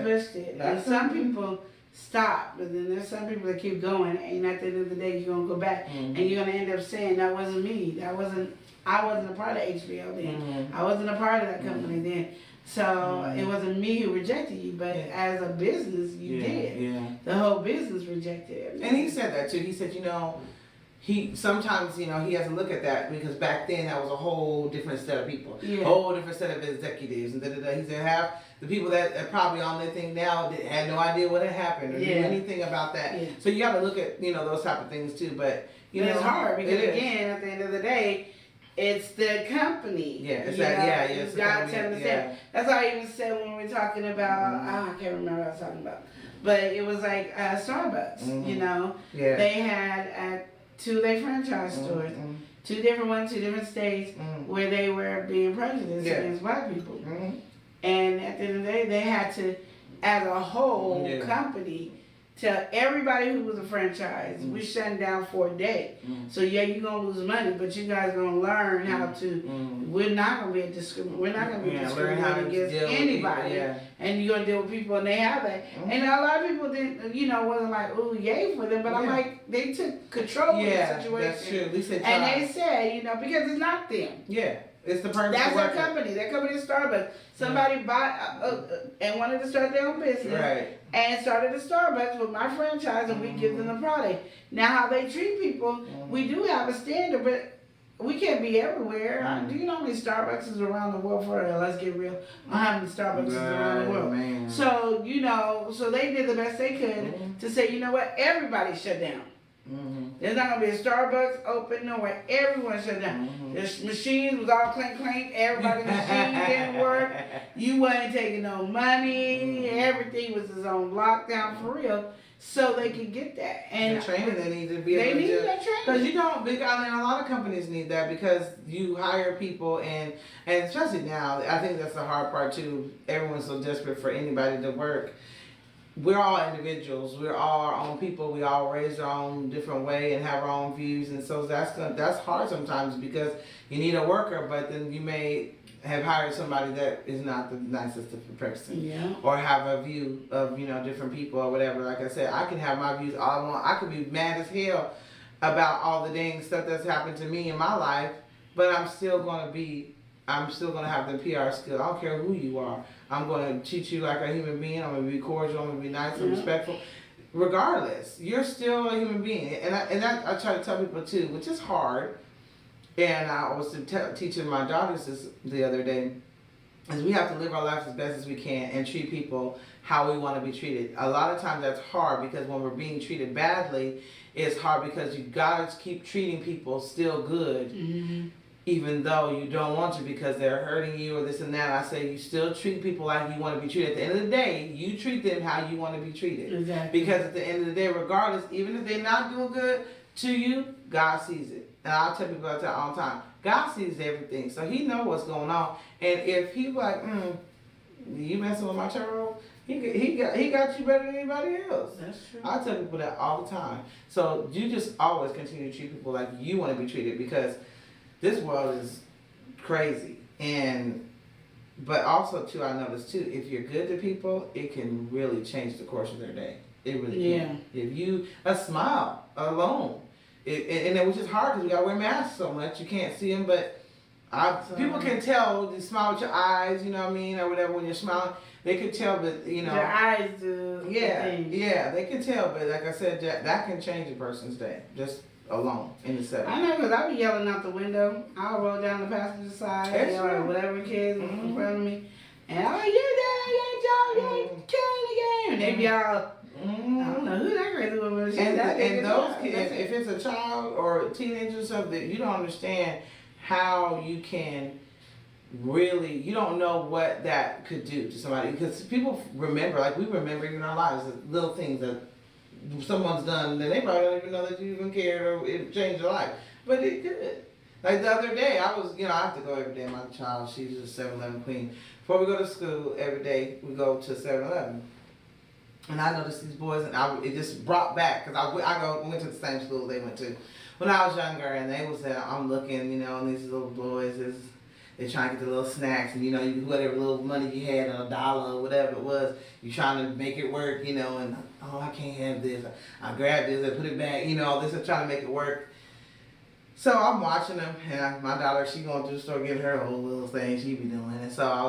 pushed it. And some people stop, but then there's some people that keep going, and at the end of the day, you're gonna go back, and you're gonna end up saying, that wasn't me. I wasn't a part of HBO then. I wasn't a part of that company then. So it wasn't me who rejected you, but as a business, you did. Yeah. The whole business rejected it. And he said that too. He said, he sometimes, he has to look at that, because back then that was a whole different set of people, a whole different set of executives, and He said half the people that are probably on their thing now had no idea what had happened or knew anything about that. Yeah. So you got to look at those type of things too. But it's hard, because again, at the end of the day, it's the company. Yeah, it's that. Yeah, you got to understand. That's why I even said when we were talking about. I can't remember what I was talking about, but it was like Starbucks. They had at 2 of their franchise stores, 2 different ones, 2 different states, where they were being prejudiced against black people. And at the end of the day, they had to, as a whole company, tell everybody who was a franchise, we're shutting down for a day. So you're gonna lose money, but you guys gonna learn how to. We're not gonna be discriminating against anybody, and you're gonna deal with people, and they have that. And a lot of people didn't, wasn't like, ooh, yay for them, but I'm like, they took control of the situation. That's true. At least they tried. And they said, because it's not them. Yeah. It's the person. That's their company. Their company is Starbucks. Somebody bought and wanted to start their own business, and started a Starbucks with my franchise, and we give them the product. Now, how they treat people, we do have a standard, but we can't be everywhere. Do you know how many Starbucks is around the world? Let's get real. I have Starbucks is around the world. Man. So so they did the best they could to say, what, everybody shut down. There's not gonna be a Starbucks open nowhere. Everyone shut down. The machines was all clink. Everybody's machine didn't work. You wasn't taking no money. Everything was its own lockdown for real. So they could get that. And the training they need to be able to. They need that training. Because a lot of companies need that, because you hire people and especially now, I think that's the hard part too. Everyone's so desperate for anybody to work. We're all individuals. We're all our own people. We all raised our own different way and have our own views, and so that's hard sometimes, because you need a worker, but then you may have hired somebody that is not the nicest person, or have a view of different people or whatever. Like I said, I can have my views all I want. I could be mad as hell about all the dang stuff that's happened to me in my life, but I'm still gonna have the PR skill. I don't care who you are. I'm going to treat you like a human being. I'm going to be cordial. I'm going to be nice and respectful. Regardless, you're still a human being. And I try to tell people too, which is hard. And I was teaching my daughters this the other day, is we have to live our lives as best as we can and treat people how we want to be treated. A lot of times that's hard, because when we're being treated badly, it's hard because you got to keep treating people still good. Even though you don't want to, because they're hurting you or this and that. I say you still treat people like you want to be treated. At the end of the day, you treat them how you want to be treated. Exactly. Because at the end of the day, regardless, even if they're not doing good to you, God sees it. And I'll tell people that all the time. God sees everything, so He knows what's going on. And if He like, you messing with my child, he got you better than anybody else. That's true. I tell people that all the time. So you just always continue to treat people like you want to be treated, because this world is crazy. But also too, I noticed too, if you're good to people, it can really change the course of their day. It really can. If a smile alone, which is hard because we gotta wear masks so much, you can't see them, but people can tell, you smile with your eyes, you know what I mean, or whatever, when you're smiling, they can tell, but their eyes do. Yeah, they can tell, but like I said, that can change a person's day, just alone in the setting. I know, because I be yelling out the window. I'll roll down the passenger side, or whatever kids in front of me, and I'm like, you're killing the game. And they be all, I don't know who that crazy woman is. And those kids, if it's a child or a teenager or something, you don't understand how you can really, you don't know what that could do to somebody, because people remember, like we remember in our lives, the little things that someone's done, then they probably don't even know that you even cared or it changed your life. But it could. Like the other day, I was, I have to go every day. My child, she's a 7-Eleven queen. Before we go to school, every day we go to 7-Eleven. And I noticed these boys, and it just brought back, because I went to the same school they went to when I was younger, and they was there, I'm looking, and these little boys, they're trying to get the little snacks, and whatever little money you had, $1 or whatever it was, you trying to make it work, and, oh, I can't have this. I grab this, I put it back, this is trying to make it work. So I'm watching them, and my daughter, she going to the store getting her whole little thing she be doing, and so I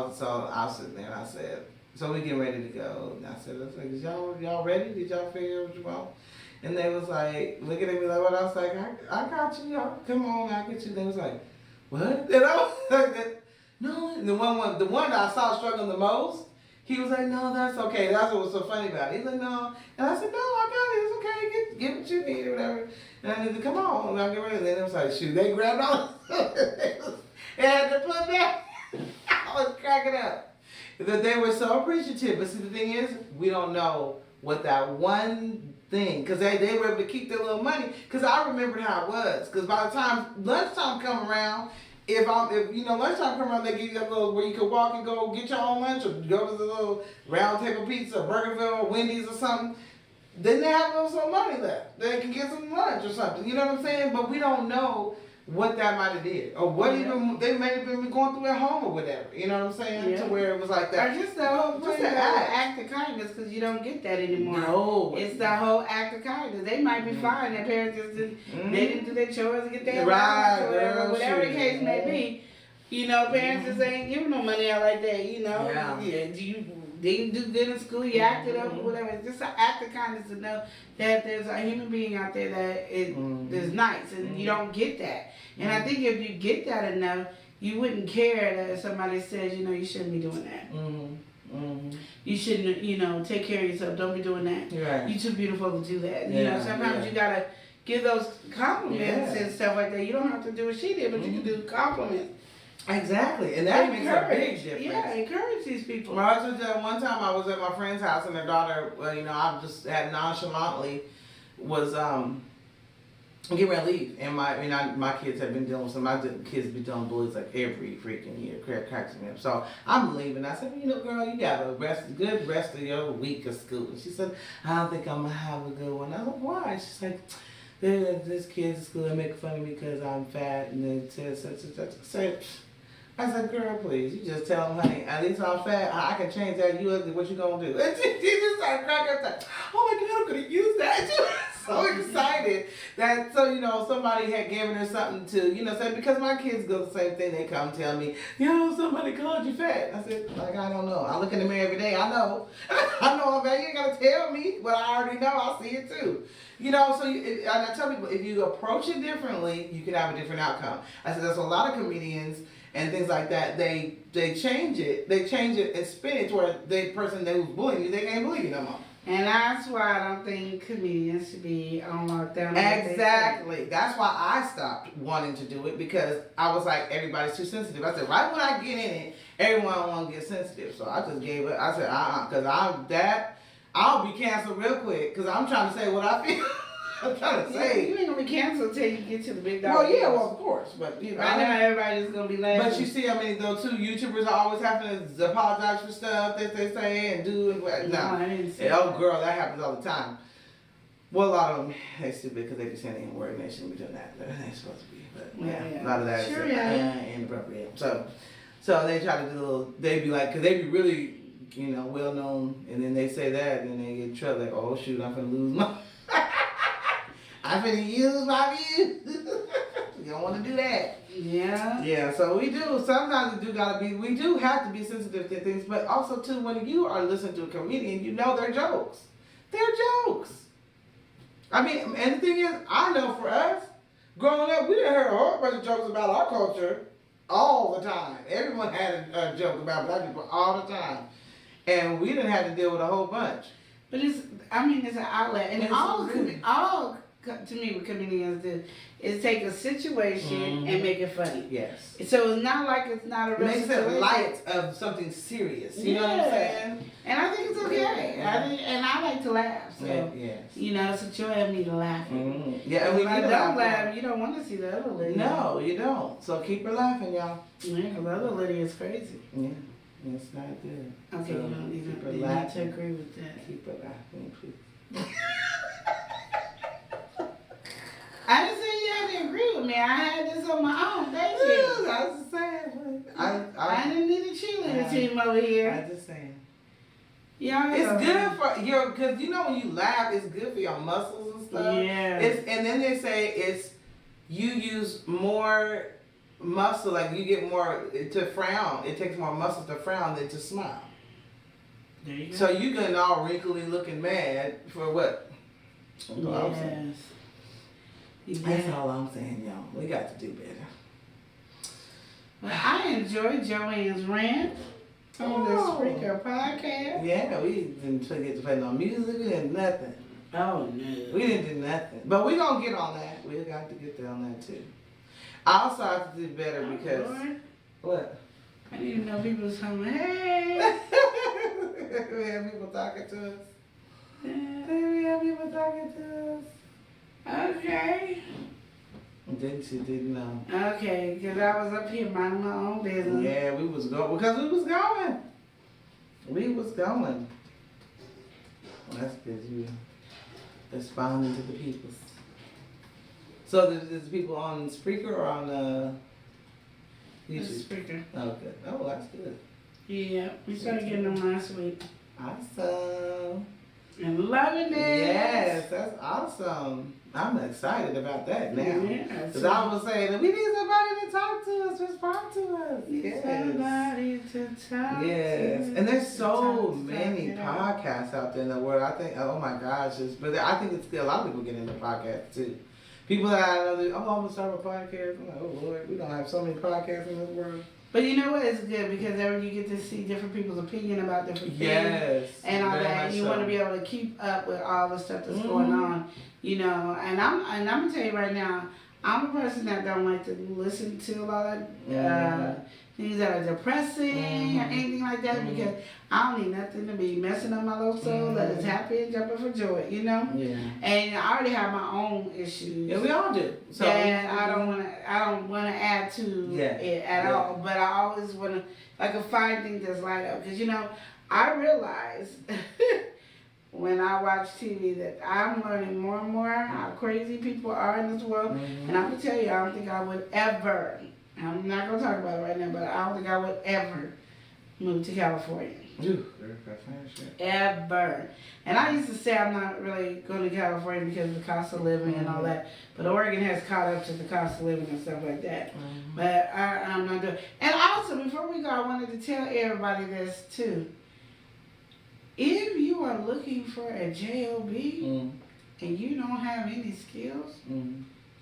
was sitting there, and I said, so we getting ready to go, and I said, is y'all ready? Did y'all figure out what you want? And they was like, looking at me like, what? I was like, I got you, y'all. Come on, I get you. They was like, what? And I was like, no. And the one that I saw struggling the most, he was like, no, that's okay. That's what was so funny about it. He's like, no. And I said, no, I got it. It's okay. Get what you need or whatever. And I said, come on. And I get ready. And then it was like, shoot, they grabbed all they had to put back. I was cracking up. That they were so appreciative. But see, the thing is, we don't know what that one thing, because they were able to keep their little money. Because I remembered how it was. Because by the time lunchtime come around, if lunchtime come around, they give you that little where you could walk and go get your own lunch, or go to the little Round Table Pizza, or Burgerville, or Wendy's or something. Then they have a little some money left. They can get some lunch or something. You know what I'm saying? But we don't know what that might have did, or what even they may have been going through at home or whatever. You know what I'm saying? Yeah. To where it was like that. Or just the whole act of kindness, because you don't get that anymore. No, it's the whole act of kindness. They might be fine. Their parents just they didn't do their chores and get their right, whatever the case may be. Parents just ain't giving no money out like that. Yeah. You didn't do good in school, you acted up or whatever. It's just an act of kindness to know that there's a human being out there that is nice, and you don't get that. And I think if you get that enough, you wouldn't care that if somebody says, you shouldn't be doing that. You shouldn't, take care of yourself. Don't be doing that. Right. You're too beautiful to do that. Sometimes you gotta give those compliments and stuff like that. You don't have to do what she did, but you can do compliments. Exactly, and that makes a big difference. Yeah, encourage these people. Well, I was one time I was at my friend's house, and their daughter, I just had nonchalantly was getting ready to leave, and my kids have been dealing with my kids be dealing with bullies like every freaking year, cracks me up. So I'm leaving. I said, girl, you got a good rest of your week of school. And she said, I don't think I'm gonna have a good one. I was like, why? She's like, this kid's at school, they make fun of me because I'm fat, and then said. I said, girl, please, you just tell them, honey, at least I'm fat, I can change that, you ugly, what you gonna do? And she just started cracking up, like, oh my God, I'm gonna use that. She was so excited that, somebody had given her something to, say, because my kids go the same thing, they come tell me, somebody called you fat. I said, I don't know. I look in the mirror every day, I know. I know I'm fat, you ain't gonna tell me, but I already know, I see it too. And I tell people, if you approach it differently, you can have a different outcome. I said, there's a lot of comedians and things like that, they change it and spin it to where the person that was bullying you, they can't bully you no more. And that's why I don't think comedians should be on lockdown. Exactly. That's why I stopped wanting to do it, because I was like, everybody's too sensitive. I said, right when I get in it, everyone wants to get sensitive. So I just gave it. I said, because I'll be canceled real quick, because I'm trying to say what I feel. I'm trying to say. You ain't going to be canceled until you get to the big dog. Well, yeah, of course. But, right now, everybody's going to be laughing. But you see, two YouTubers are always having to apologize for stuff that they say and do. And I didn't say that. Girl, that happens all the time. Well, a lot of them, they're stupid because they be saying the word and they shouldn't be doing that. But they ain't supposed to be. But, a lot of that is inappropriate. So they try to do they be like, because they be really, well known, and then they say that, and then they get in trouble, like, oh, shoot, I'm going to lose my... I'm finna use my views. You don't want to do that. Yeah. Yeah, so we do. Sometimes we do have to be sensitive to things, but also, too, when you are listening to a comedian, they're jokes. They're jokes. I mean, and the thing is, I know for us, growing up, we didn't hear a whole bunch of jokes about our culture all the time. Everyone had a joke about black people all the time. And we didn't have to deal with a whole bunch. But it's an outlet. And all to me what comedians do is take a situation and make it funny. Yes. So it's not like it's not a real Makes situation. it light of something serious. You know what I'm saying? And I think it's okay. And I like to laugh. So it's a joy of me to laugh. Yeah, and when I don't laugh, you don't want to see the other Lydia. No, you don't. So keep her laughing, y'all. Yeah, because the other Lydia is crazy. Yeah. It's not good. Okay, so you need to agree with that. Keep her laughing, please. I didn't say you had to agree with me. I had this on my own. Thank you. I was just saying. I didn't need a cheerleader team over here. I just saying. Yeah, it's good for your, because you know when you laugh, it's good for your muscles and stuff. Yeah. And then they say you use more muscle, like you get more to frown. It takes more muscle to frown than to smile. There you go. So you getting all wrinkly looking mad for what? Yes. That's all I'm saying, y'all. We got to do better. Well, I enjoyed Joanne's rant on the Spreaker podcast. Yeah, we didn't get to play no music. We didn't do nothing. Oh, no. We didn't do nothing. But we going to get on that. We got to get there on that, too. I also have to do better because... Lord. What? I didn't even know people was coming, hey. We have people talking to us. We have people talking to us. Okay. Didn't you? Didn't know. Okay, because I was up here minding my own business. Yeah, we was going. Because we was going. We was going. That's good. You responding to the people. So there's people on Spreaker or on YouTube? Spreaker. Oh, good. Oh, that's good. Yeah, we started getting them last week. Awesome. And loving it. Yes, that's awesome. I'm excited about that now. Yeah. Because I was saying that we need somebody to talk to us, respond to us. Yes. Somebody to talk to. Yes. And there's so many podcasts out there in the world. I think, oh my gosh. But I think it's still a lot of people get into podcasts too. People that I know, I'm going to start a podcast. I'm like, oh Lord, we don't have so many podcasts in this world. But you know what? It's good because you get to see different people's opinion about different things. Yes. And all that. And you want to be able to keep up with all the stuff that's going on. You know, and I'm gonna tell you right now, I'm a person that don't like to listen to a lot of things that are depressing or anything like that because I don't need nothing to be messing up my little soul that is happy and jumping for joy, you know? Yeah. And I already have my own issues. Yeah, we all do. So and I don't wanna add to it at all. But I always wanna find things that's light up. Because I realize when I watch TV that I'm learning more and more how crazy people are in this world. And I'm going to tell you, I don't think I would ever, I'm not going to talk about it right now, but I don't think I would ever move to California. Ever. And I used to say I'm not really going to California because of the cost of living and all that. But Oregon has caught up to the cost of living and stuff like that. But I'm not doing it. And also, before we go, I wanted to tell everybody this too. If you are looking for a job and you don't have any skills,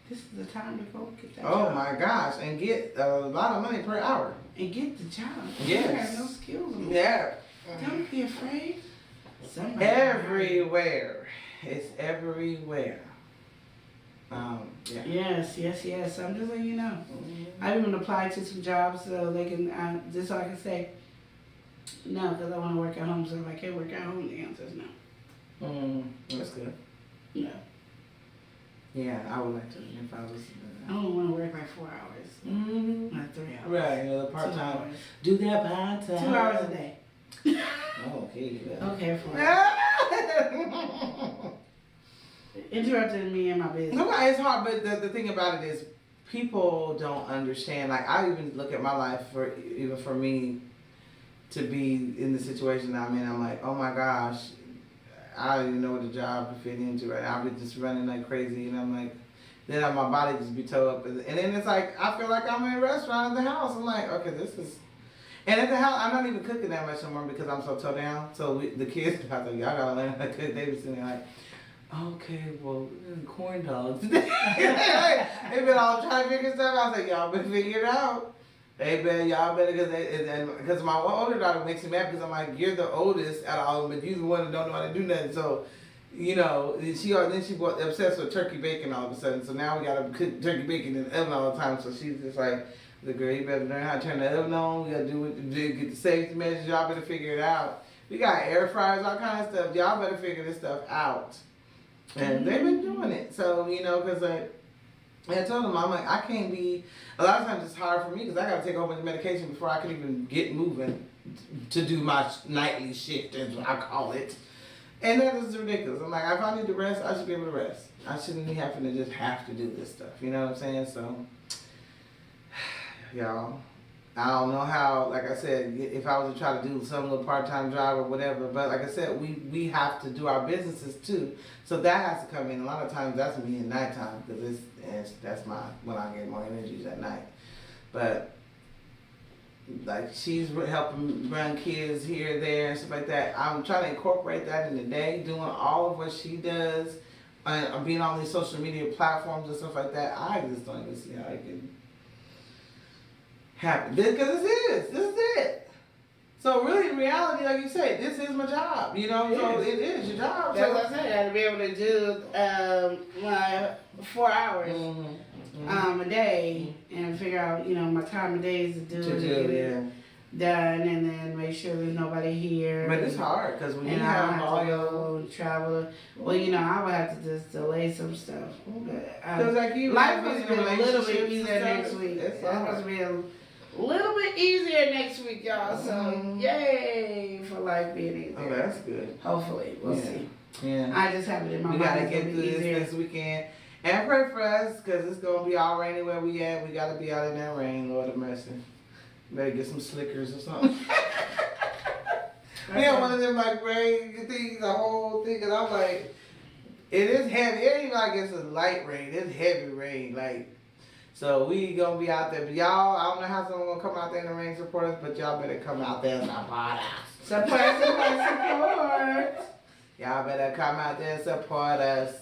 this is the time to go get that job. Oh my gosh, and get a lot of money per hour. And get the job. Yes. You have no skills. Yeah. Don't be afraid. Everywhere. It's everywhere. Yeah. Yes. I'm just letting you know. I even applied to some jobs so they can, just so I can say, no, because I want to work at home. So if I can't work at home, the answer is no. That's good. No. Yeah, I would like to if I was. I don't want to work like 4 hours. Not 3 hours. Right, the part time. Do that part time. 2 hours a day. Okay. Okay, 4 hours. Interrupting me in my business. No, it's hard, but the thing about it is people don't understand. Like, I even look at my life even for me to be in the situation I'm in. I'm like, oh my gosh, I don't even know what the job to fit into right now. I'll be just running like crazy, and I'm like, then my body just be towed up. And then it's like, I feel like I'm in a restaurant at the house. I'm like, okay, this is... And at the house, I'm not even cooking that much anymore because I'm so towed down. So the kids, I was like, y'all gotta learn how to cook. They be sitting there like, okay, well, corn dogs. They've been all trying to figure stuff out. I was like, y'all better figure it out. Y'all better, because my older daughter makes me mad because I'm like, you're the oldest out of all of them, but you're the one that don't know how to do nothing. So you know, then she bought obsessed with turkey bacon all of a sudden. So now we gotta cook turkey bacon in the oven all the time. So she's just like, the girl, you better learn how to turn the oven on. We gotta get the safety measures. Y'all better figure it out. We got air fryers, all kind of stuff. Y'all better figure this stuff out. And they've been doing it. So, you know, because I told them, I'm like, I can't be, a lot of times it's hard for me because I got to take a whole bunch of medication before I can even get moving to do my nightly shift, as I call it. And that is ridiculous. I'm like, if I need to rest, I should be able to rest. I shouldn't be having to just have to do this stuff. You know what I'm saying? So, y'all, I don't know how, like I said, if I was to try to do some little part-time job or whatever, but like I said, we have to do our businesses too. So that has to come in. A lot of times that's me at nighttime because that's when I get more energies at night. But like she's helping run kids here, there, and stuff like that. I'm trying to incorporate that in the day, doing all of what she does, and being on these social media platforms and stuff like that. I just don't even see how it can happen. Because this is it. So really, in reality, like you say, this is my job. You know, so it is your job. That's what I said. I had to be able to do my 4 hours a day and figure out, you know, my time of days to do it done, and then make sure there's nobody here. But it's hard because when you have all your travel, well, you know, I would have to just delay some stuff. Because like you, life must be a little bit easier next week. It's supposed to be a little bit easier next week, y'all. So yay for life being easier. Oh, that's good. Hopefully, we'll see. Yeah. I just have it in my mind. We gotta get through this next weekend. And pray for us, because it's going to be all rainy where we at. We got to be out in that rain, Lord of mercy. Better get some slickers or something. We had one of them, like, rain things, the whole thing, and I'm like, it is heavy. It ain't even like it's a light rain. It's heavy rain, like, so we going to be out there. But y'all, I don't know how someone going to come out there in the rain support us, but y'all better come out there and support us. Support. Y'all better come out there and support us.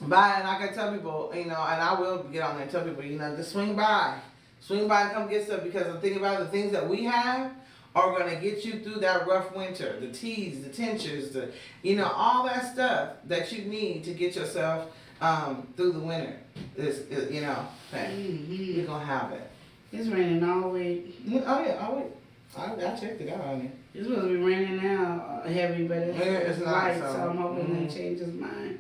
Bye, and I can tell people, you know, and I will get on there and tell people, you know, just swing by. Swing by and come get stuff, because the thing about it, the things that we have are going to get you through that rough winter. The teas, the tinctures, the, you know, all that stuff that you need to get yourself through the winter. You know, we're going to have it. It's raining all week. Oh, yeah, all week. I checked it out on it. It's supposed to be raining now, heavy, but it's light, so I'm hoping it changes mine.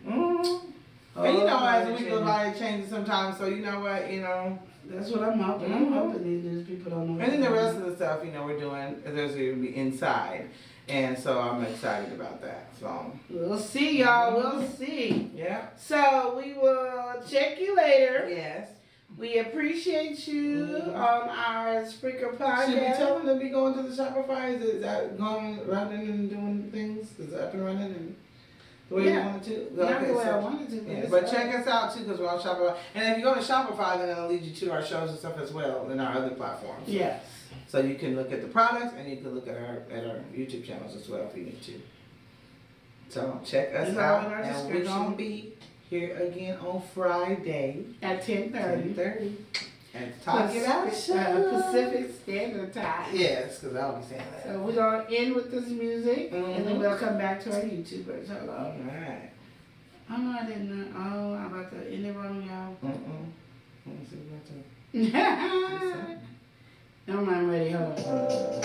And you know, as the week goes by, it changes sometimes. So you know what, you know. That's what I'm hoping. I'm hoping these people don't know. And then the rest of the stuff, you know, we're doing, there's going to be inside. And so I'm excited about that. So we'll see, y'all. We'll see. Yeah. So we will check you later. Yes. We appreciate you on our Spreaker podcast. Should we tell them to be going to the Shopify? Is that going running and doing things? Is that up and running and the way you wanted to? Not the way I wanted to. Yeah. But check us out too, because we're on Shopify. And if you go to Shopify, then it'll lead you to our shows and stuff as well in our other platforms. Yes. So you can look at the products and you can look at our YouTube channels as well if you need to. So check us out, and we're gonna be here again on Friday at 10:30. And Talkitoutshow. Pacific Standard Time. Yes, because I'll be saying that. So we're going to end with this music, and then we'll come back to our YouTubers. Hold on. All right. Oh, no, I didn't. Oh, I'm about to end it wrong, y'all. Let me see what I do. No, I'm ready. Hold on.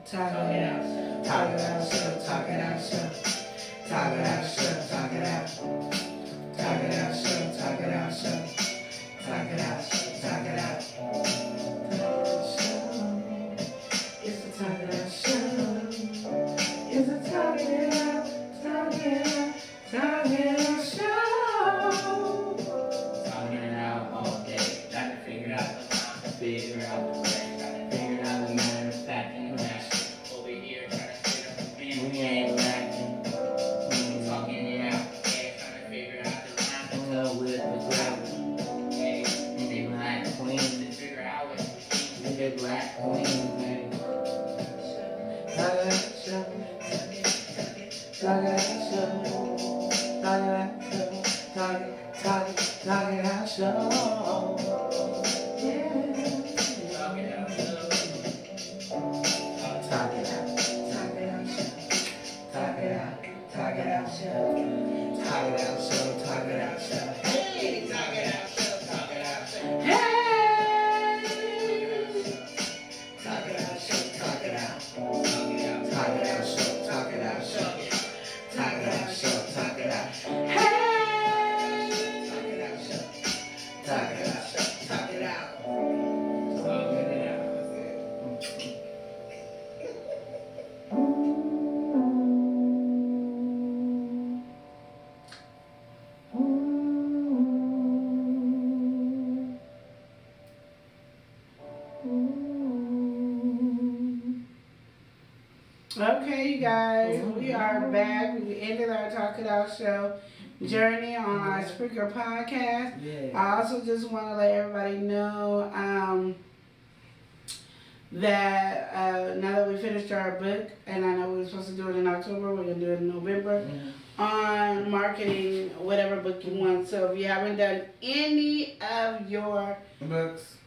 Talking out. figure out the matter of fact and the rest. Over here trying to figure out the game racking. Talking it out, trying to figure out the rhyme with the gravel. Hey, they black queens to figure out what they black queens, hey. Talk it out, show. Talk it out, show. Talk it out, show. Talk it out, show. Okay, you guys, we are back. We ended our Talkitoutshow journey on our Spreaker podcast. Yeah. I also just want to let everybody know that now that we finished our book, and I know we were supposed to do it in October, we're going to do it in November, on marketing whatever book you want. So if you haven't done any of your books,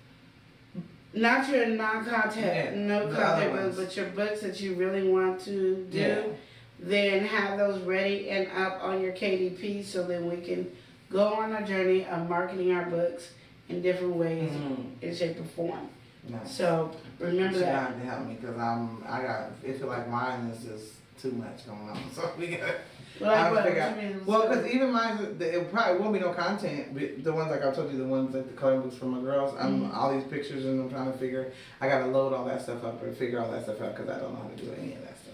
not your non-content, no content books, but your books that you really want to do, then have those ready and up on your KDP so then we can go on a journey of marketing our books in different ways, in shape or form. Nice. So remember that. You have to help me because I feel like mine is just too much going on. So we got. Well, because even mine, it probably won't be no content. The ones like I told you, the ones like the coloring books for my girls. All these pictures, and I'm trying to figure. I gotta load all that stuff up or figure all that stuff out because I don't know how to do any of that stuff.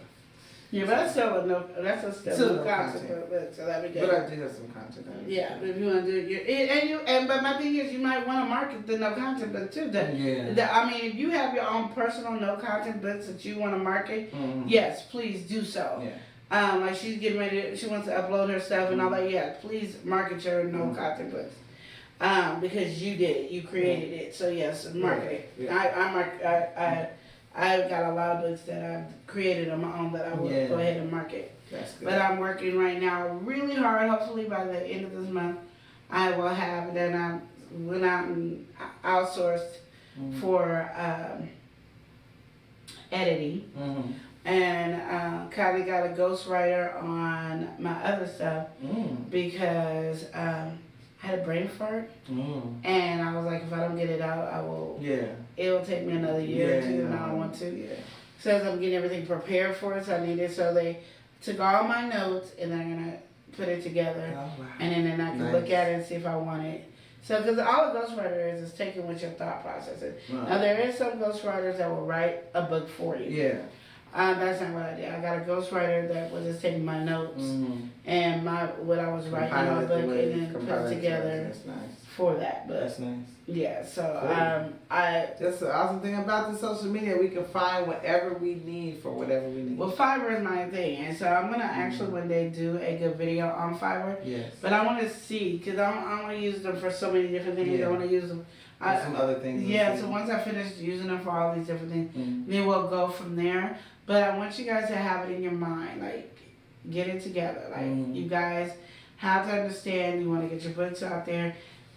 Yeah, but that's still no content. But so that'd be good. But I do have some content. Yeah, but if you want to do but my thing is, you might want to market the no content book too. I mean, if you have your own personal no content books that you want to market, yes, please do so. Yeah. Like she's getting ready, she wants to upload her stuff and all that. Yeah, please market your no content books. Because you did it, you created it. So yes, market it. Yeah. I've got a lot of books that I've created on my own that I will go ahead and market. That's good. But I'm working right now really hard. Hopefully by the end of this month, I will have. Then I went out and outsourced for editing. And kind of got a ghostwriter on my other stuff because I had a brain fart, and I was like, if I don't get it out, I will. Yeah. It will take me another year or two, and I don't want to. Yeah. So as I'm getting everything prepared for it, so I needed. So they took all my notes and they're gonna put it together, and then I can look at it and see if I want it. So, because all a ghostwriter is taking what your thought process is. Right. Now there is some ghostwriters that will write a book for you. Yeah. That's not what I did. I got a ghostwriter that was just taking my notes and what I was writing in my book and then put it together for that book. That's nice. Yeah, so that's the awesome thing about the social media. We can find whatever we need for whatever we need. Well, Fiverr is my thing, and so I'm gonna actually one day do a good video on Fiverr. Yes. But I want to see because I want to use them for so many different things. Yeah. I want to use them. Some other things. Yeah. So once I finish using them for all these different things, then we'll go from there. But I want you guys to have it in your mind, like get it together. Like you guys have to understand. You want to get your books out there,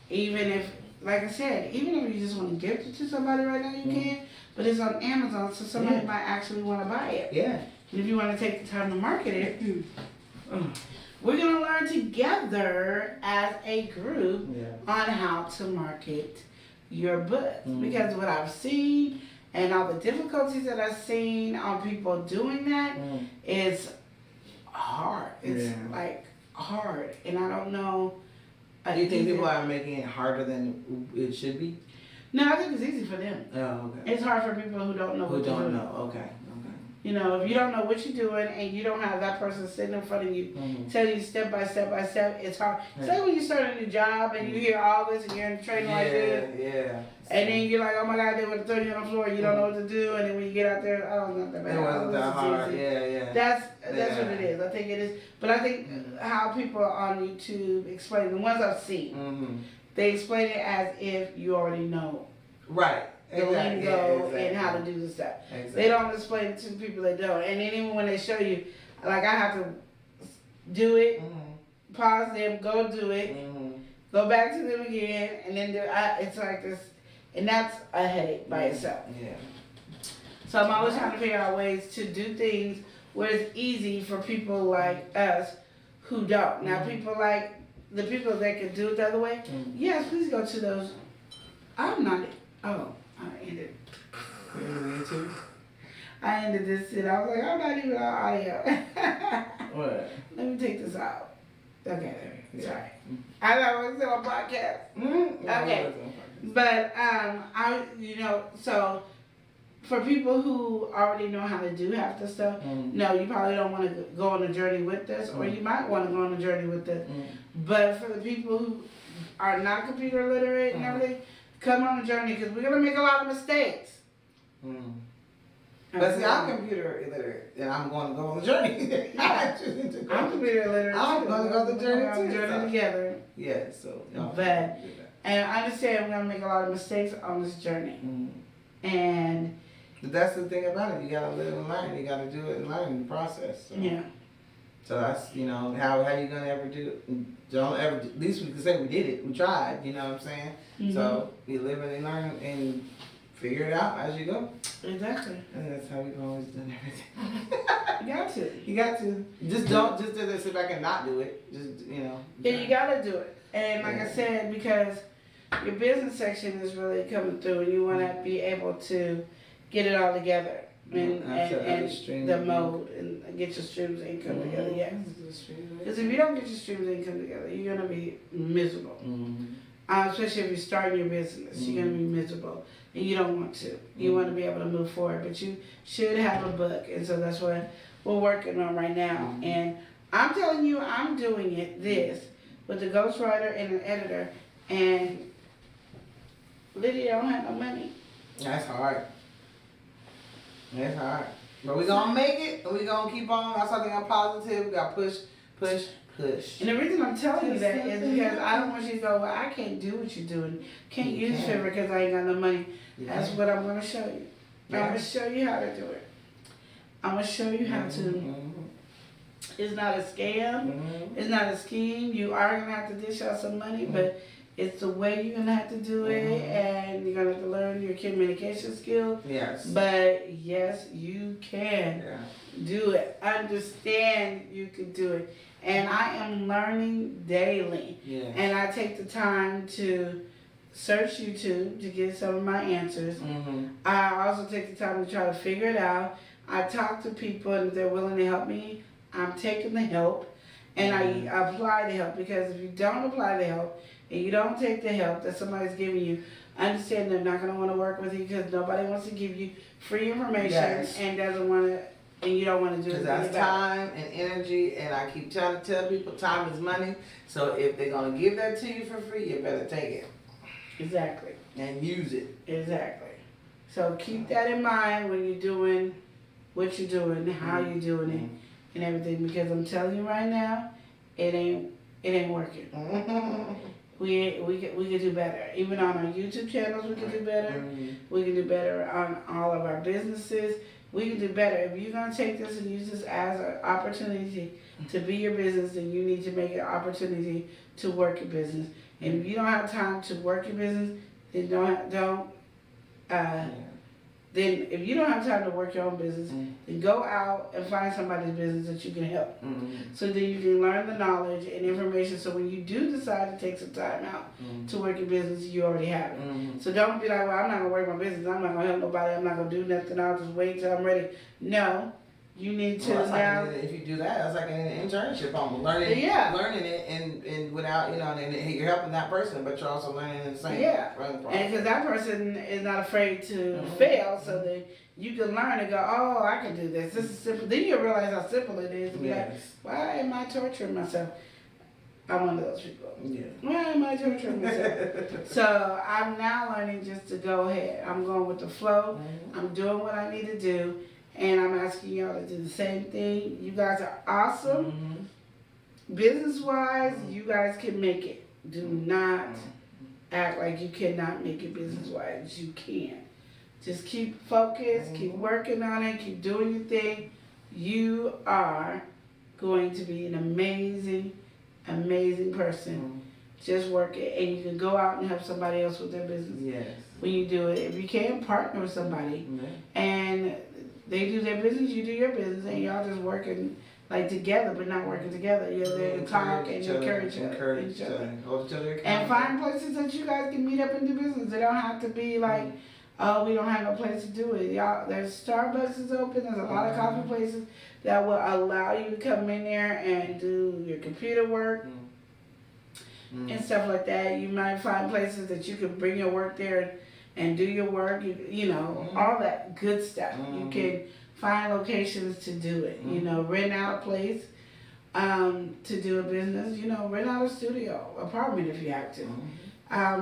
even if. Like I said, even if you just want to gift it to somebody right now, you can. But it's on Amazon, so somebody might actually want to buy it. Yeah. And if you want to take the time to market it, we're going to learn together as a group on how to market your book. Because what I've seen and all the difficulties that I've seen on people doing that is hard. It's like hard. And I don't know. Do you think people are making it harder than it should be? No, I think it's easy for them. Oh, okay. It's hard for people who don't know what they're doing. Okay. You know, if you don't know what you're doing and you don't have that person sitting in front of you telling you step by step by step, it's hard. It's like when you start a new job and you hear all this and you're in training like this. Yeah. And then you're like, oh my God, they want to throw you on the floor. You don't know what to do. And then when you get out there, oh, not that bad. It wasn't that hard. Yeah. That's what it is. I think it is. But I think how people on YouTube explain, the ones I've seen, they explain it as if you already know. Right. The lingo and how to do the stuff. Exactly. They don't explain it to the people that don't. And then even when they show you, like I have to do it, pause them, go do it, go back to them again, and then it's like this, and that's a headache by itself. Yeah. So I'm always trying to figure out ways to do things where it's easy for people like us who don't. Now people like the people that can do it the other way, yes, please go to those. I'm not. Oh, I ended. I ended this shit. I was like, I'm not even on audio. What? Let me take this out. Okay, sorry. I know I was on a podcast. Okay. But so for people who already know how to do half the stuff, no, you probably don't want to go on a journey with this, or you might want to go on a journey with this. But for the people who are not computer literate and everything, come on a journey because we're gonna make a lot of mistakes. But see, I'm computer illiterate, and I'm going to go on the journey. I'm computer illiterate. I'm going to go on the journey too. We're journey together. Yeah, so. But and I understand we're gonna make a lot of mistakes on this journey, and that's the thing about it. You gotta live and learn. You gotta do it and learn in the process. So. Yeah. So that's how you gonna ever do it? Don't ever. At least we can say we did it. We tried. You know what I'm saying? So you live and learn and figure it out as you go. Exactly. And that's how we've always done everything. You got to. You got to. Just sit back and not do it. Just Yeah, you gotta do it. And like I said, because your business section is really coming through, and you want to be able to get it all together and the mode and get your streams of income together. Yes. Because if you don't get your streams of income together, you're gonna be miserable. Especially if you're starting your business, you're gonna be miserable, and you don't want to. You want to be able to move forward, but you should have a book, and so that's what we're working on right now. And I'm telling you, I'm doing this with a ghostwriter and an editor, and Lydia don't have no money. That's hard. That's hard. But we're going to make it, and we're going to keep on. That's something I'm positive. We got to push. And the reason I'm telling you that is because I don't want you to go, well, I can't do what you're doing. Can't use Fiverr because I ain't got no money. That's what I'm going to show you. I'm going to show you how to do it. I'm going to show you how to. It's not a scam. It's not a scheme. You are going to have to dish out some money, but it's the way you're going to have to do it, and you're going to have to learn your communication skills. Yes. But yes, you can do it. Understand you can do it. And I am learning daily. Yeah. And I take the time to search YouTube to get some of my answers. I also take the time to try to figure it out. I talk to people, and if they're willing to help me, I'm taking the help, and I apply the help, because if you don't apply the help and you don't take the help that somebody's giving you, understand they're not going to want to work with you, because nobody wants to give you free information and doesn't want to, and you don't want to do it. Because that's time and energy, and I keep trying to tell people time is money. So if they're going to give that to you for free, you better take it. Exactly. And use it. Exactly. So keep that in mind when you're doing what you're doing, how you're doing it. And everything, because I'm telling you right now, it ain't working. We can do better. Even on our YouTube channels, we can do better. We can do better on all of our businesses. We can do better. If you're gonna take this and use this as an opportunity to be your business, then you need to make it an opportunity to work your business. And if you don't have time to work your business, then then if you don't have time to work your own business, then go out and find somebody's business that you can help. So then you can learn the knowledge and information, so when you do decide to take some time out to work your business, you already have it. So don't be like, well, I'm not going to work my business, I'm not going to help nobody, I'm not going to do nothing, I'll just wait till I'm ready. No. You need to now. Like, if you do that, that's like an internship, almost learning it, and without and you're helping that person, but you're also learning in the same. And because that person is not afraid to fail, so that you can learn and go, oh, I can do this. This is simple. Then you realize how simple it is. Be like, why am I torturing myself? I'm one of those people. Yeah. Well, I might have to myself. So I'm now learning just to go ahead. I'm going with the flow. Mm-hmm. I'm doing what I need to do. And I'm asking y'all to do the same thing. You guys are awesome. Mm-hmm. Business-wise, you guys can make it. Do not act like you cannot make it business-wise. You can. Just keep focused, keep working on it, keep doing your thing. You are going to be an amazing person. Just work it, and you can go out and help somebody else with their business. Yes. When you do it, if you can, partner with somebody, and they do their business, you do your business, and y'all just working like together, but not working together. You're there to talk and encourage each other. And find places that you guys can meet up and do business. They don't have to be like, oh, we don't have no place to do it. Y'all, there's Starbucks is open. There's a lot of coffee places that will allow you to come in there and do your computer work and stuff like that. You might find places that you can bring your work there and do your work. You know, all that good stuff. You can find locations to do it. You know, rent out a place to do a business. You know, rent out a studio, apartment if you have to,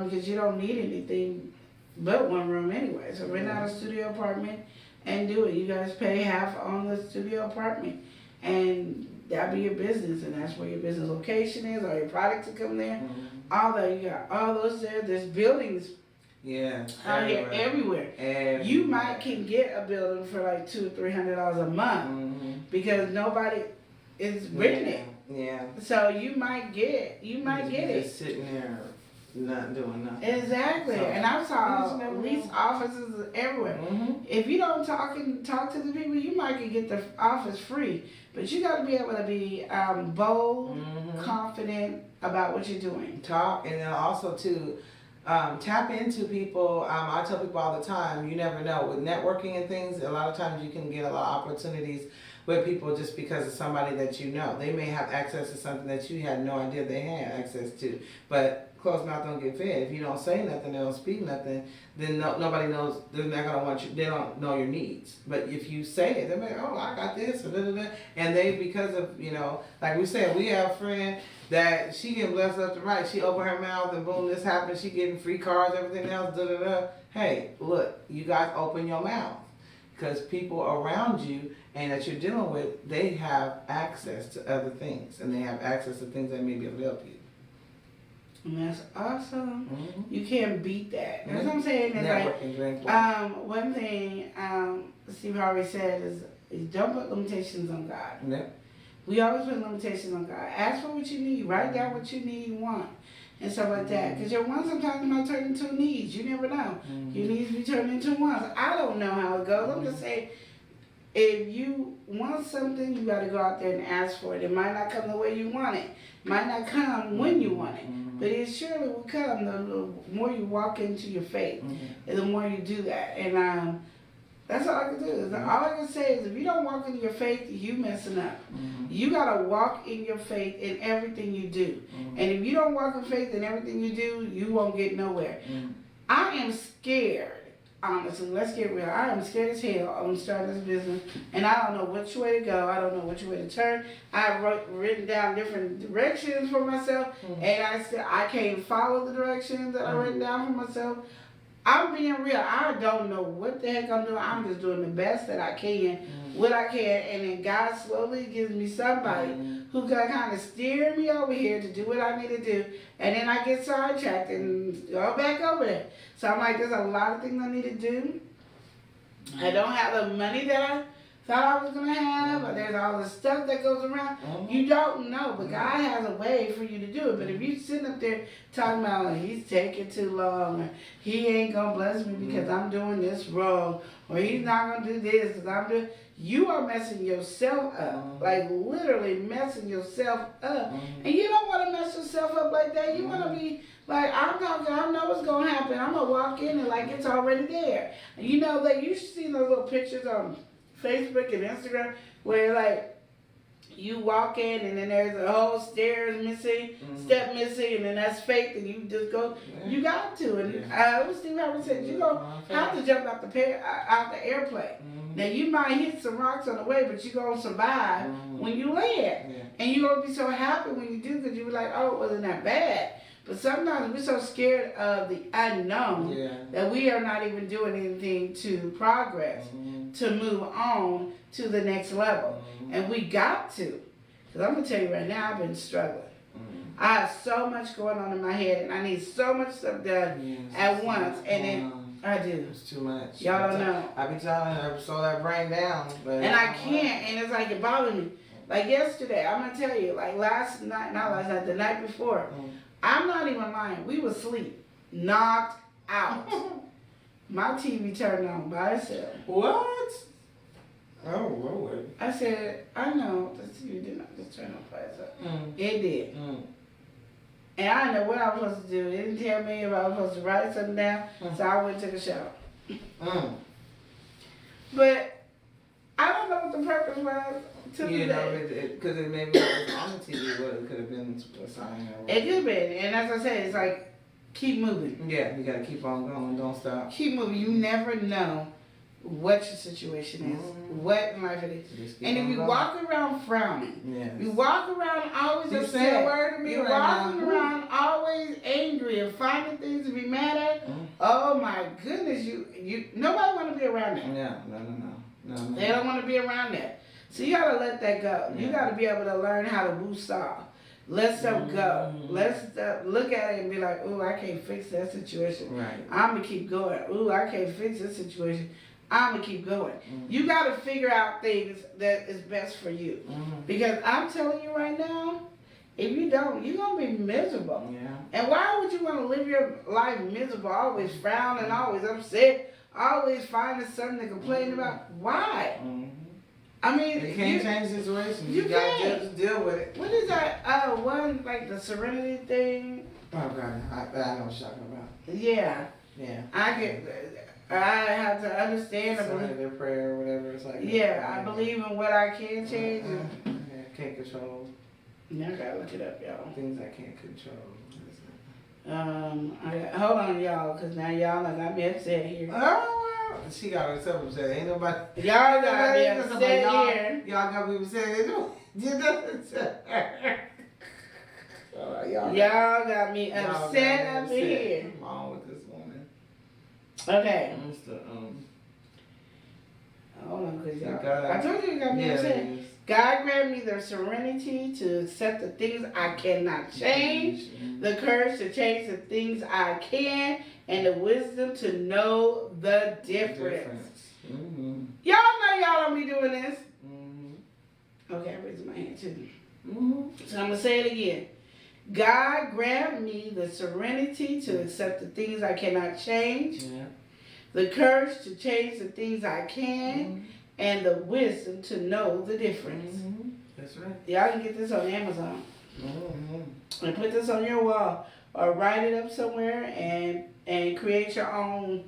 because you don't need anything but one room anyway. So rent out a studio apartment and do it. You guys pay half on the studio apartment, and that'll be your business, and that's where your business location is. All your products will come there. All that, you got all those there. There's buildings. Yeah, out here everywhere. You might can get a building for like $200 or $300 a month because nobody is renting it. Yeah. So you might get it. Just sitting there. Not doing nothing. Exactly. So, and I saw lease offices everywhere. If you don't talk to the people, you might can get the office free. But you got to be able to be bold, confident about what you're doing. Talk, and then also to tap into people. I tell people all the time, you never know. With networking and things, a lot of times you can get a lot of opportunities with people just because of somebody that you know. They may have access to something that you had no idea they had access to. But closed mouth don't get fed. If you don't say nothing, they don't speak nothing, then nobody knows. They're not gonna want you. They don't know your needs. But if you say it, they're like, oh, I got this, and they, because of, you know, like we said, we have a friend that she getting blessed left and right. She opened her mouth and boom, this happened. She getting free cars, everything else. Hey, look, you guys open your mouth, because people around you and that you're dealing with, they have access to other things, and they have access to things that may be able to help you. And that's awesome. You can't beat that. That's what I'm saying. It's like, one thing Steve Harvey said is don't put limitations on God. We always put limitations on God. Ask for what you need. Write down what you need and want and stuff like that. Because your wants sometimes might turn into needs. You never know. Your needs be turned into wants. I don't know how it goes. I'm just saying, if you want something, you got to go out there and ask for it. It might not come the way you want it. It might not come when you want it. But it surely will come the more you walk into your faith, and the more you do that. And that's all I can do. All I can say is if you don't walk into your faith, you messing up. You got to walk in your faith in everything you do. And if you don't walk in faith in everything you do, you won't get nowhere. I am scared. Honestly, let's get real. I am scared as hell on starting this business, and I don't know which way to go. I don't know which way to turn. I've written down different directions for myself, and I said I can't follow the directions that I've written down for myself. I'm being real. I don't know what the heck I'm doing. I'm just doing the best that I can, what I can, and then God slowly gives me somebody who can kind of steer me over here to do what I need to do, and then I get sidetracked and go back over there. So I'm like, there's a lot of things I need to do. I don't have the money that I thought I was going to have, but there's all the stuff that goes around. You don't know, but God has a way for you to do it. But if you sitting up there talking about, like, he's taking too long, or he ain't going to bless me because I'm doing this wrong, or he's not going to do this because I'm doing, you are messing yourself up, like literally messing yourself up. And you don't want to mess yourself up like that. You want to be like, I know what's going to happen. I'm going to walk in and like it's already there. And you know, like you see those little pictures on Facebook and Instagram where like you walk in and then there's a whole stairs missing, step missing, and then that's fake, and you just go. Yeah. You got to, and it was Steve Harvey said you gonna have to jump out the airplane. Now you might hit some rocks on the way, but you gonna survive when you land, and you gonna be so happy when you do because you be like, oh, it wasn't that bad. But sometimes we're so scared of the unknown that we are not even doing anything to progress, to move on to the next level. And we got to. Because I'm going to tell you right now, I've been struggling. I have so much going on in my head, and I need so much stuff done at once. And then I do. It's too much. Y'all don't know. I be telling her, slow that brain down. But and I can't, and it's like it bothers me. Like yesterday, I'm going to tell you, like not last night, the night before. I'm not even lying. We were asleep, knocked out. My TV turned on by itself. What? Oh, Lord. I said, I know the TV did not just turn on by itself. It did. And I didn't know what I was supposed to do. It didn't tell me if I was supposed to write something down, so I went and took a shower. But I don't know what the purpose was. Because it maybe was on the TV, but it could have been a sign. It could have been, and as I said, it's like, keep moving. Yeah, you got to keep on going, don't stop. Keep moving. You never know what your situation is, what life it is. And if you walk around frowning, you walk around always upset, you're walking around always angry and finding things to be mad at, oh my goodness, you nobody want to be around that. No. They don't want to be around that. So you got to let that go. You got to be able to learn how to boost off. Let stuff go. Let's look at it and be like, ooh, I can't fix that situation. Right. I'm going to keep going. Ooh, I can't fix this situation. I'm going to keep going. You got to figure out things that is best for you. Because I'm telling you right now, if you don't, you're going to be miserable. And why would you want to live your life miserable, always frowning, always upset, always finding something to complain about? Why? I mean, you can't change the situation. You got to just deal with it. What is that? One, like the serenity thing? Oh, God. I know what you're talking about. Yeah. I have to understand. Their prayer or whatever. It's like. Yeah, I believe in what I can change. Can't control. Now I gotta look it up, y'all. Things I can't control. Hold on, y'all, because now y'all got me upset here. Oh, she got herself upset. Ain't nobody. Y'all got me upset here. Y'all got me upset. Y'all got me upset up here. What's wrong with this woman? Okay. Hold on, because y'all. I told you got me upset. God grant me the serenity to accept the things I cannot change, the courage to change the things I can, and the wisdom to know the difference. Y'all know y'all don't be doing this. Okay, I'm raising my hand too. So I'm going to say it again. God grant me the serenity to accept the things I cannot change, the courage to change the things I can, and the wisdom to know the difference. That's right. Y'all can get this on Amazon. And put this on your wall. Or write it up somewhere and create your own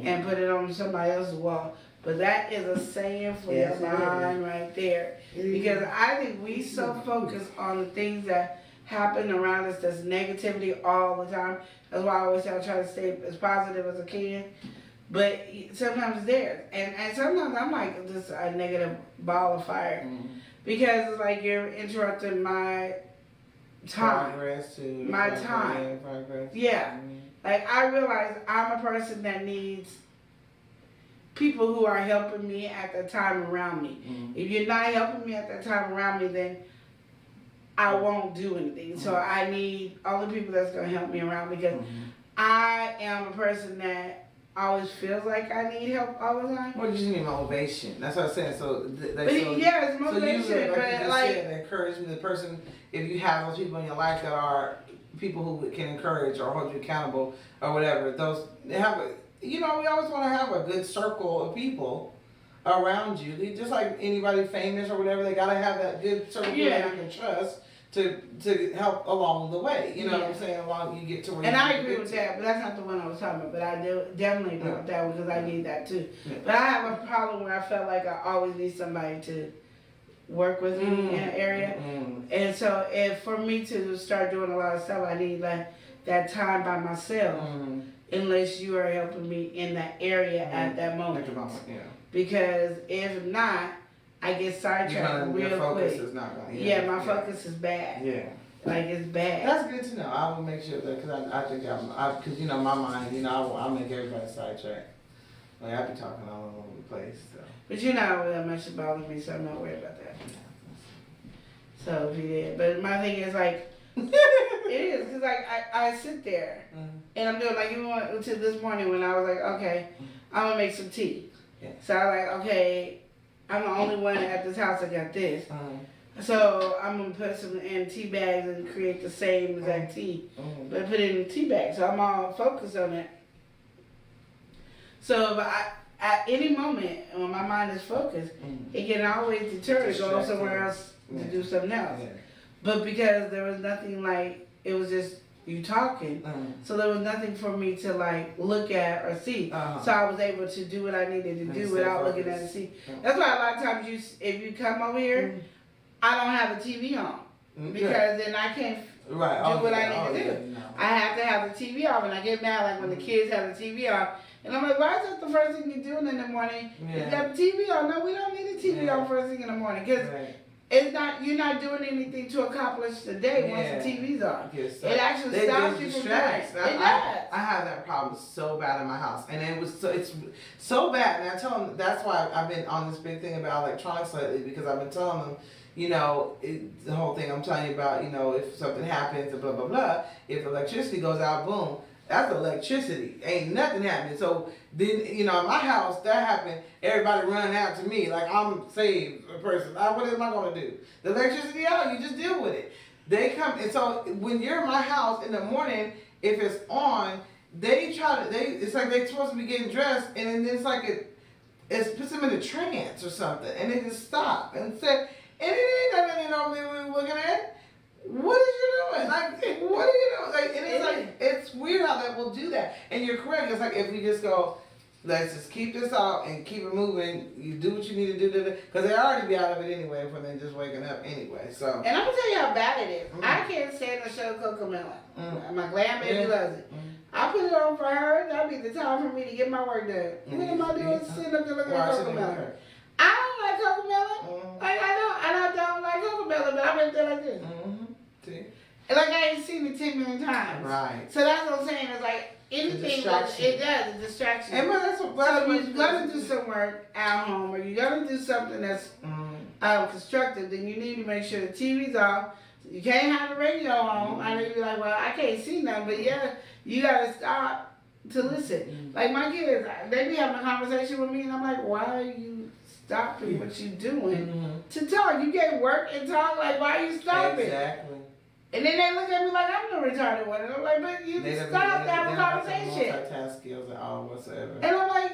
and put it on somebody else's wall. But that is a saying for your mind right there. Because I think we so focus on the things that happen around us that's negativity all the time. That's why I always try to stay as positive as I can. But sometimes it's there. And sometimes I'm like just a negative ball of fire. Because it's like you're interrupting my time. My time. Yeah. Like I realize I'm a person that needs people who are helping me at the time around me. If you're not helping me at that time around me, then I won't do anything. So I need all the people that's going to help me around because I am a person that always feels like I need help all the time. Well, you just need motivation. That's what I'm saying. It's motivation. So but like encouragement, the person, if you have those people in your life that are people who can encourage or hold you accountable or whatever, we always want to have a good circle of people around you. Just like anybody famous or whatever, they gotta have that good circle that you can trust to help along the way. You know what I'm saying? Along you get to where and I agree with that, but that's not the one I was talking about. But I definitely agree with that one because I need that too. But I have a problem where I felt like I always need somebody to work with me in an area. And so for me to start doing a lot of stuff, I need like that time by myself. Unless you are helping me in that area at that moment. Because if not, I get sidetracked real focus quick. Is not going. My focus is bad. Yeah. Like it's bad. That's good to know. I will make sure that because I think because my mind, I'll make everybody sidetracked. Like I be talking all over the place. So. But that much it bothers me, so I'm not worried about that. So but my thing is like. It is because like I sit there and I'm doing like even until this morning when I was like, okay, I'm gonna make some tea. Yeah. So I was like, okay, I'm the only one at this house that got this. So I'm gonna put some in tea bags and create the same exact tea, but put it in tea bags. So I'm all focused on it. So if at any moment when my mind is focused, it can always deter to go somewhere else to do something else. Yeah. But because there was nothing like, it was just you talking, so there was nothing for me to like look at or see. So I was able to do what I needed to do without looking at and see. That's why a lot of times if you come over here, I don't have the TV on because then I can't do what I need to do. I have to have the TV on, and I get mad like when the kids have the TV on. And I'm like, why is that the first thing you're doing in the morning? You got the TV on. No, we don't need the TV on first thing in the morning because you're not doing anything to accomplish the day once the TV's on. It actually stops you from doing it. It does. I have that problem so bad in my house, and it's so bad. And I tell them that's why I've been on this big thing about electronics lately because I've been telling them. The whole thing I'm telling you about, if something happens and blah, blah, blah, if electricity goes out, boom, that's electricity. Ain't nothing happening. So then, in my house, that happened, everybody running out to me like I'm saved a person. What am I going to do? The electricity out, you just deal with it. They come, and so when you're in my house in the morning, if it's on, it's like they're supposed to be getting dressed, and then it's like it puts them in a trance or something, and they just stop and say, and it ain't nothing they normally be looking at. What are you doing? Like, what are you doing? Like, and it's like, it's weird how that will do that. And you're correct. It's like if we just go, let's just keep this out and keep it moving. You do what you need to do. Because they already be out of it anyway when they're just waking up anyway. So. And I'm going to tell you how bad it is. I can't stand the show CoComelon. My grandbaby loves it. I put it on for her. That'll be the time for me to get my work done. What am I doing? Sitting up there looking at CoComelon. I don't like CoComelon. Like I don't like CoComelon, but I've been there like this. See? And like I ain't seen it 10 million times. Right. So that's what I'm saying. It's like anything it does, a distraction. And that's what so if you're gonna do some work at home or you're gonna do something that's constructive, then you need to make sure the TV's off. You can't have the radio on. I know you're like, well, I can't see nothing, but you gotta stop to listen. Like my kids, they be having a conversation with me, and I'm like, why are you stopping what you doing to talk? You can't work and talk. Like, why are you stopping? Exactly. And then they look at me like I'm the retarded one, and I'm like, but you stop to have a conversation. Multitask skills at all whatsoever. And I'm like,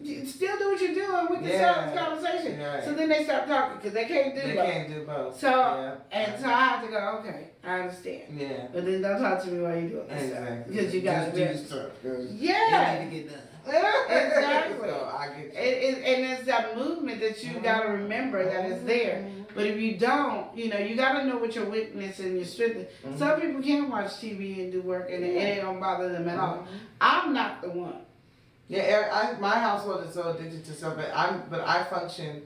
you still do what you're doing. We can start this conversation. Right. So then they stop talking because they can't do both. They can't do both. So so I have to go. Okay, I understand. Yeah. But then don't talk to me while you're doing this stuff because you got to do stuff. Yeah. You need to get done. Exactly. So I get you. And it's that movement that you got to remember that is there. But if you don't, you got to know what your weakness and your strength is. Some people can watch TV and do work and it don't bother them at all. I'm not the one. Yeah, my household is so addicted to stuff, but I function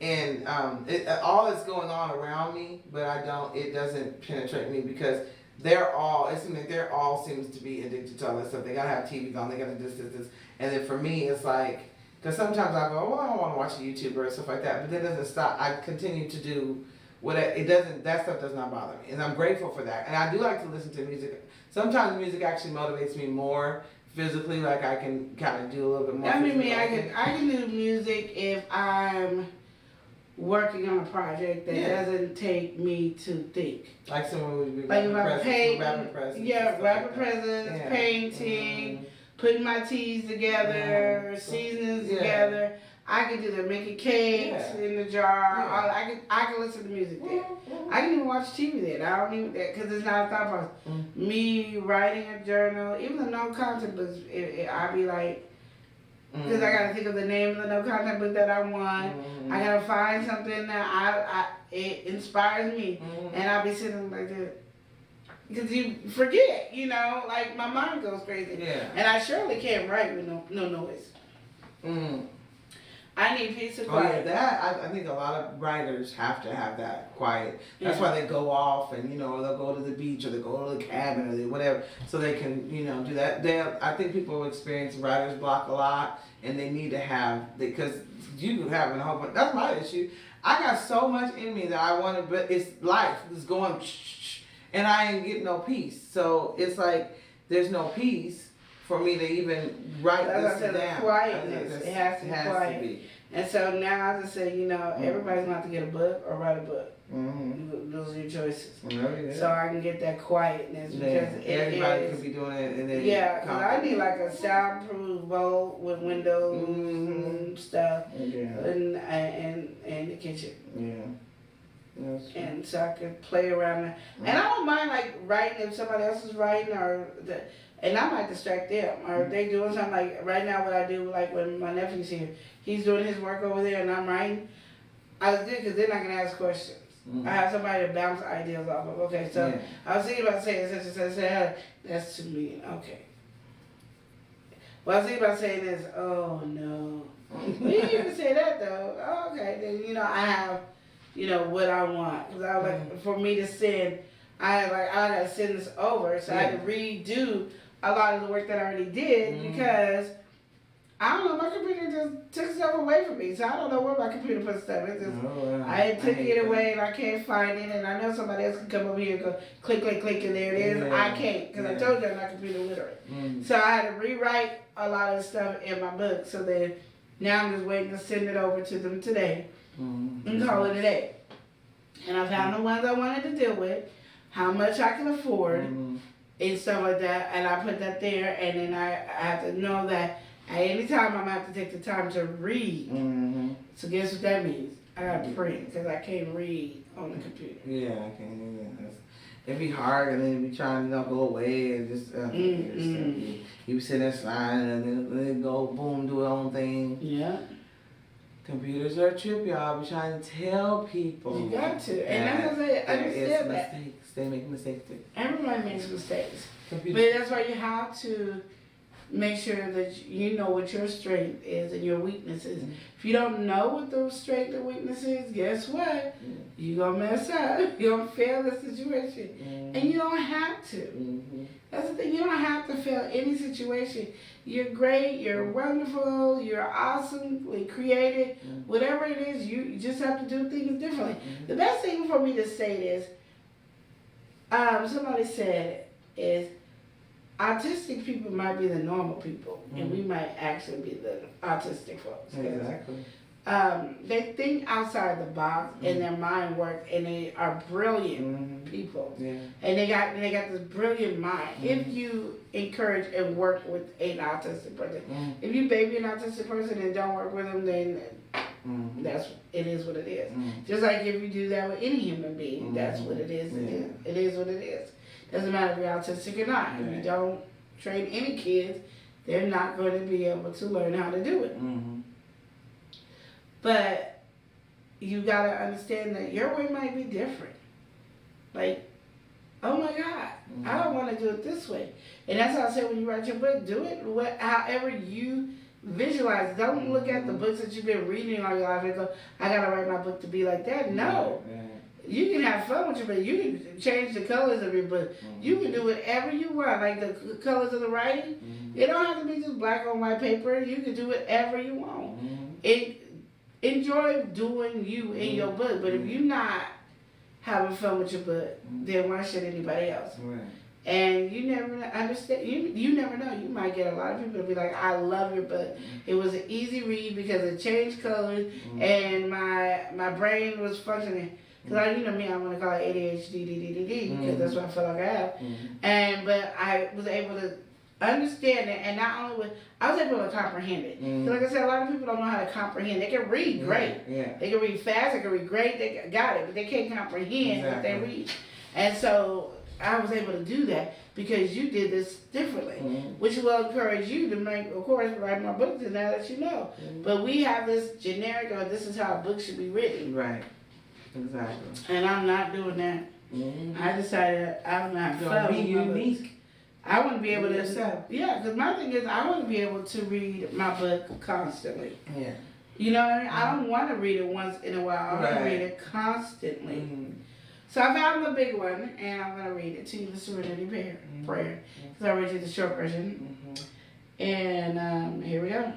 in all that's going on around me, but it doesn't penetrate me because it seems like they're all seems to be addicted to all that stuff. They gotta have TVs on, they gotta do this. And then for me, it's like, because sometimes I go, well, I don't want to watch a YouTuber or stuff like that, but that doesn't stop. I continue to do that stuff does not bother me. And I'm grateful for that. And I do like to listen to music. Sometimes music actually motivates me more physically, like I can kind of do a little bit more. I can do music if I'm working on a project that doesn't take me to think. Like someone would be like rapper presents, painting, putting my teas together, seasonings together. I can do that, making cakes in the jar. I can listen to music there. I can even watch TV there. I don't even, because it's not a thought process. Me writing a journal, even though no content, but I'll be like, because Because I gotta think of the name of the no contact book that I want. I gotta find something that it inspires me, and I'll be sitting like this. Because you forget, like my mind goes crazy. Yeah. And I surely can't write with no noise. I need peace and quiet. Oh yeah, that I think a lot of writers have to have that quiet. That's why they go off and they'll go to the beach or they go to the cabin or whatever, so they can do that. I think people experience writer's block a lot, and they need to have because you have a whole bunch. That's my issue. I got so much in me that I want to, but it's life is going, and I ain't getting no peace. So it's like there's no peace for me to even write this down. Quietness. It has to be quiet. And so now I just say, everybody's gonna have to get a book or write a book. Those are your choices. So I can get that quietness because everybody could be doing it. And then because I need like a soundproof vault with windows and stuff, and the kitchen. And so I could play around there. And I don't mind like writing if somebody else is writing and I might distract them. Or if they doing something like right now what I do like when my nephew's here, he's doing his work over there and I'm writing. I was good because then I can ask questions. I have somebody to bounce ideas off of. Okay, so I was thinking about saying such and such. That's too mean. Okay. Well, I was thinking about saying this. Oh no. We didn't even say that though. Oh, okay, then I have what I want. Because I like for me to send, I gotta send this over, so I had to redo a lot of the work that I already did because I don't know, my computer just took stuff away from me, so I don't know where my computer put stuff. It's just, I took it away and I can't find it, and I know somebody else can come over here and go click, click, click, and there it is. I can't because I told you I'm not computer literate. So I had to rewrite a lot of the stuff in my book. So then now I'm just waiting to send it over to them today and call it a day. And I found the ones I wanted to deal with, how much I can afford, and stuff like that. And I put that there, and then I have to know that at any time I'm going to have to take the time to read. So guess what that means? I got to print because I can't read on the computer. Yeah, I can't do that. It'd be hard, and then it'd be trying to go away and just you sit there sliding, and then go boom, do their own thing. Yeah. Computers are a trip, y'all. We're trying to tell people. You got to. And that's what I say, understand that. Mistakes. They make mistakes too. Everybody makes mistakes. But that's why you have to make sure that you know what your strength is and your weaknesses. If you don't know what those strength and weakness is, guess what? You're going to mess up. You're going to fail the situation. And you don't have to. That's the thing. You don't have to fail any situation. You're great. You're wonderful. You're awesomely created. Whatever it is, you just have to do things differently. The best thing for me to say is, somebody said is, autistic people might be the normal people, and we might actually be the autistic folks. Exactly. They think outside the box, and their mind works, and they are brilliant people. Yeah. And they got this brilliant mind. If you encourage and work with an autistic person, if you baby an autistic person and don't work with them, then it is what it is. Just like if you do that with any human being, that's what it is. It is what it is. Doesn't matter if you're autistic or not. If you don't train any kids, they're not going to be able to learn how to do it. But you got to understand that your way might be different. Like, oh my God, I don't want to do it this way. And that's how I say when you write your book, do it however you visualize. Don't look at the books that you've been reading all your life and go, I got to write my book to be like that. No. You can have fun with your book. You can change the colors of your book. You can do whatever you want, like the colors of the writing. It don't have to be just black on white paper. You can do whatever you want. Enjoy doing you in your book. But if you're not having fun with your book, then why should anybody else? And you never understand. You never know. You might get a lot of people to be like, I love your book. It was an easy read because it changed colors and my brain was functioning. Because you know me, I want to call it ADHD, because that's what I feel like I have. But I was able to understand it, and not only I was able to comprehend it. Like I said, a lot of people don't know how to comprehend. They can read great. They can read fast, they can read great, they got it, but they can't comprehend what they read. And so I was able to do that because you did this differently, which will encourage you to make, of course, write more books and now that you know. But we have this generic, or this is how a book should be written. Right. Exactly. And I'm not doing that. I decided I'm not going to be unique. I want to be able to, yourself. Yeah, because my thing is I want to be able to read my book constantly. Yeah. You know what I mean? I don't want to read it once in a while. I want to read it constantly. So I found the big one, and I'm going to read it to you, the Serenity Prayer. Because I read you the short version. And here we go.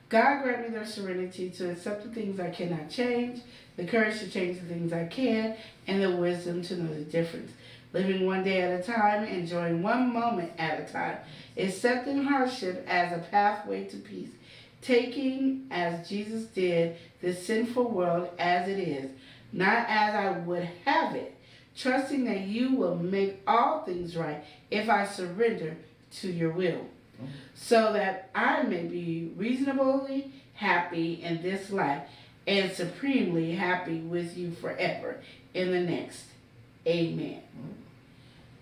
God grant me the serenity to accept the things I cannot change, the courage to change the things I can, and the wisdom to know the difference. Living one day at a time, enjoying one moment at a time, accepting hardship as a pathway to peace, taking, as Jesus did, this sinful world as it is, not as I would have it, trusting that you will make all things right if I surrender to your will, so that I may be reasonably happy in this life and supremely happy with you forever in the next. Amen.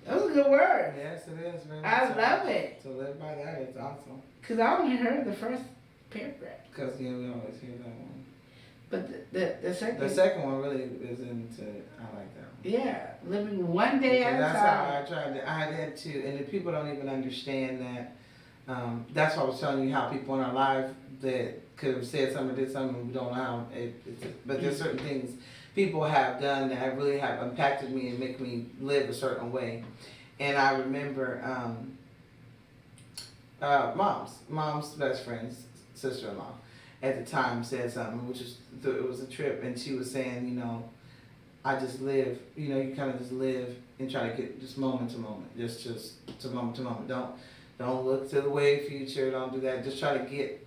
That was a good word. Yes, it is. I love it. To live by that, it's awesome. Because I only heard the first paragraph. Because, we always hear that one. But the second... The second one really is into... I like that one. Yeah, living one day at a time. That's how I tried to... I did too. And the people don't even understand that. That's why I was telling you how people in our life that could have said something, did something, we don't know. But there's certain things people have done that really have impacted me and make me live a certain way. And I remember mom's best friend's sister-in-law at the time said something, which was, it was a trip, and she was saying, I just live, you kind of just live and try to get just moment to moment, just to moment to moment. Don't look to the way future, don't do that. Just try to get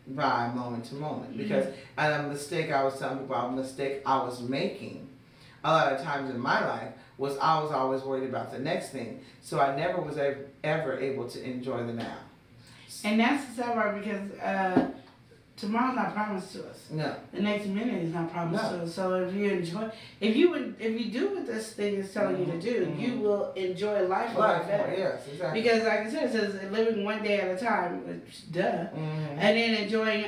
by moment to moment. Because a mistake I was telling people, a mistake I was making a lot of times in my life was I was always worried about the next thing. So I never was ever able to enjoy the now. And that's the sad part, because tomorrow's not promised to us. No. The next minute is not promised to us. So if you do what this thing is telling you to do, you will enjoy life a lot better. Yes, exactly. Because like I said, it says living one day at a time, which and then enjoying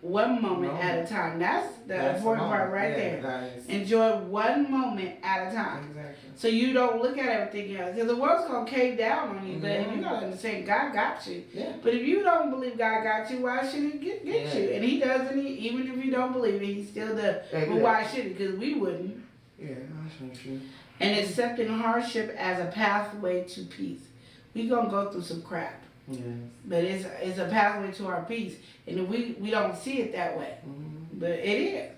one moment at a time. That's the important part right there. Nice. Enjoy one moment at a time. Exactly. So you don't look at everything else. Because the world's going to cave down on you, but you got to understand God got you. Yeah. But if you don't believe God got you, why should he get you? And he doesn't, even if you don't believe it, he still does. But why should he? Because we wouldn't. Yeah, that's true. And accepting hardship as a pathway to peace. We're going to go through some crap. Yes. But it's a pathway to our peace. And we don't see it that way. But it is.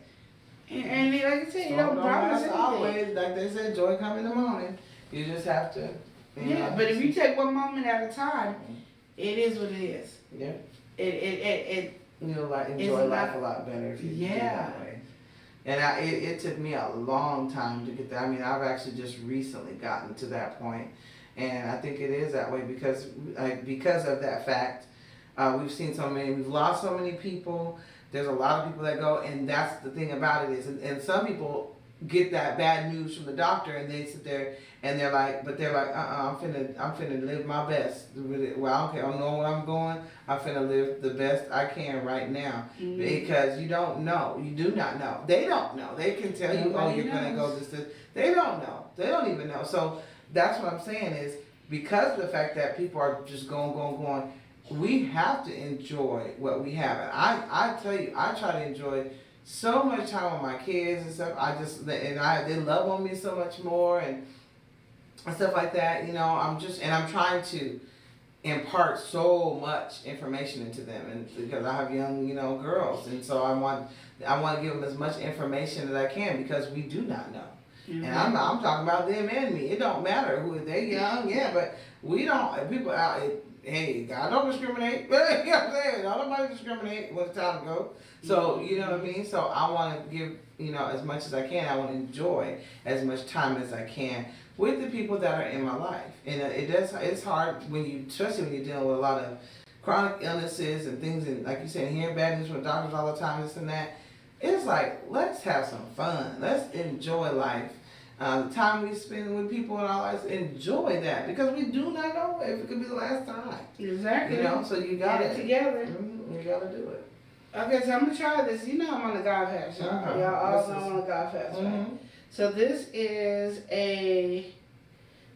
And like I said, you don't promise anything. Always, like they said, joy come in the morning. You just have to. But if you take one moment at a time, it is what it is. Yeah. You'll enjoy life a lot better if you do that way. And it took me a long time to get there. I mean, I've actually just recently gotten to that point, and I think it is that way because of that fact. We've lost so many people. There's a lot of people that go, and that's the thing about it is, and some people get that bad news from the doctor, and they sit there and they're like, I'm finna live my best. Well, I don't care, I don't know where I'm going. I'm finna live the best I can right now because you don't know, you do not know. They don't know. They can tell you, you're gonna go this. They don't know. They don't even know. So that's what I'm saying is because of the fact that people are just going. We have to enjoy what we have. And I tell you, I try to enjoy so much time with my kids and stuff. They love on me so much more and stuff like that. I'm trying to impart so much information into them, and because I have young, girls, and so I want to give them as much information as I can because we do not know. And I'm talking about them and me. It don't matter who they're young, but we don't. People out. Hey, God don't discriminate. You know what I'm saying? Don't nobody discriminate when it's time to go. So, you know what I mean? So I want to give, as much as I can. I want to enjoy as much time as I can with the people that are in my life. And it's hard especially when you're dealing with a lot of chronic illnesses and things, and like you said, hearing bad news from doctors all the time, this and that. It's like, let's have some fun. Let's enjoy life. the time we spend with people in our lives, enjoy that because we do not know if it could be the last time. Exactly. You know, so you got it together. You got to do it. Okay, so I'm gonna try this. You know I'm on a God fast. Y'all all know I'm on a God fast, right? So this is a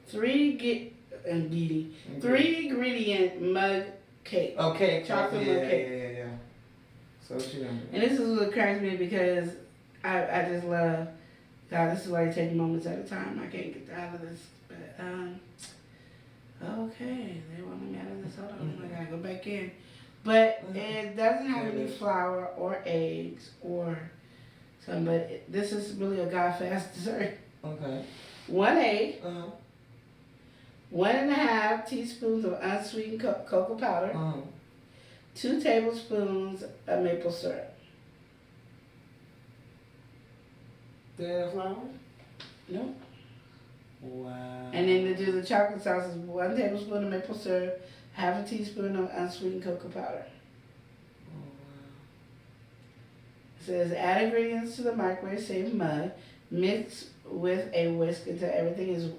3 ingredient mug cake. Okay. Chocolate mug cake. Yeah. So what you gonna do? And this is what cracks me because I just love God. This is why you take moments at a time. I can't get out of this, but okay, they want me out of this. Hold on, I gotta go back in. But it doesn't have any flour or eggs or something. But this is really a God fast dessert. Okay. 1 egg. 1.5 teaspoons of unsweetened cocoa powder. 2 tablespoons of maple syrup. Do you have flour? No. Wow. And then to do the chocolate sauce is 1 tablespoon of maple syrup, 1/2 teaspoon of unsweetened cocoa powder. Oh, wow. It says add ingredients to the microwave safe mug. Mix with a whisk until everything is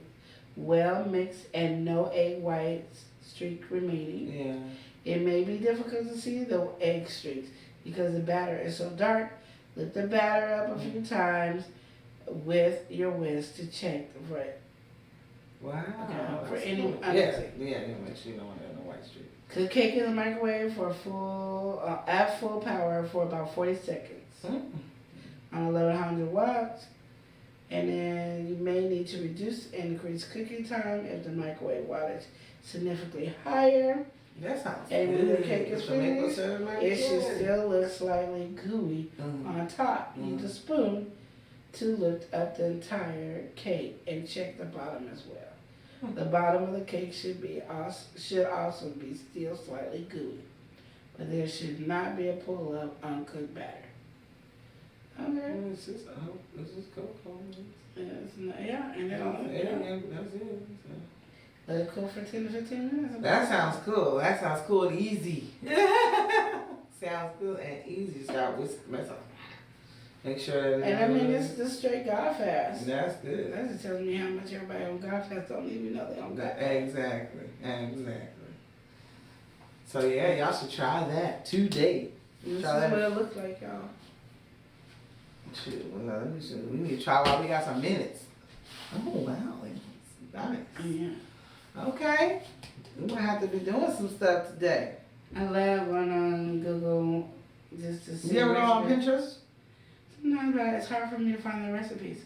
well mixed and no egg white streak remaining. Yeah. It may be difficult to see the egg streaks because the batter is so dark. Lift the batter up a few times with your whisk to check for it. Wow. Okay, for any cool. Yeah, make sure you don't want to have no white streak. Cook cake in the microwave for at full power for about 40 seconds on 1100 watts. And then you may need to reduce and increase cooking time if the microwave wattage is significantly higher. That sounds and good. And when the cake is finished, it should still look slightly gooey on top. Use a spoon to lift up the entire cake and check the bottom as well. The bottom of the cake should also be still slightly gooey, but there should not be a pull up on cooked batter. Okay. This is cocoa. Yeah, and then that's it. Let it cool for 10 to 15 minutes. That sounds cool. That sounds cool and easy. Sounds good and easy. Start whisking myself. Make sure. And I mean, this is straight God fast. That's good. That just tells me how much everybody on God fast don't even know they on God fast. Exactly. So yeah, y'all should try that today. This is what it looks like, y'all. Shoot, we need to try while we got some minutes. Oh wow, nice. Yeah. Okay, we might have to be doing some stuff today. I love going on Google just to see. You ever go on Pinterest? Sometimes, but it's hard for me to find the recipes.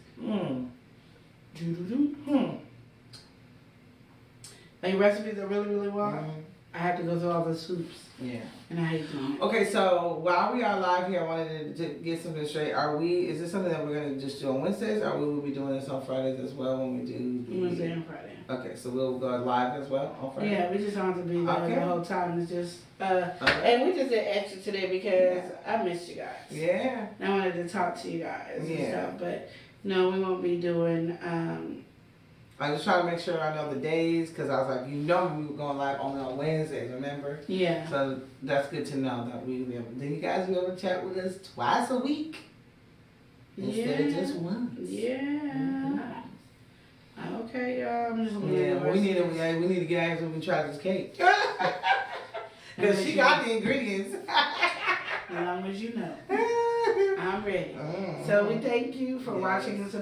Like recipes I really, really want. I have to go through all those hoops. Yeah. And I hate doing it. Okay, so while we are live here, I wanted to get something straight. Is this something that we're going to just do on Wednesdays, or will we be doing this on Fridays as well when we do? Wednesday and Friday. Okay, so we'll go live as well on Friday? Yeah, we just don't have to be there the whole time. It's just, and we just did extra today because I missed you guys. Yeah. And I wanted to talk to you guys and stuff, but no, we won't be doing, I just try to make sure I know the days, because I was like, we were going live only on Wednesdays, remember? Yeah. So that's good to know that then you guys will be able to chat with us twice a week instead of just once. Yeah. Okay, y'all. I'm just we need to get Ashley when we try this cake. Because she got the ingredients. As long as you know. I'm ready. So we thank you for watching this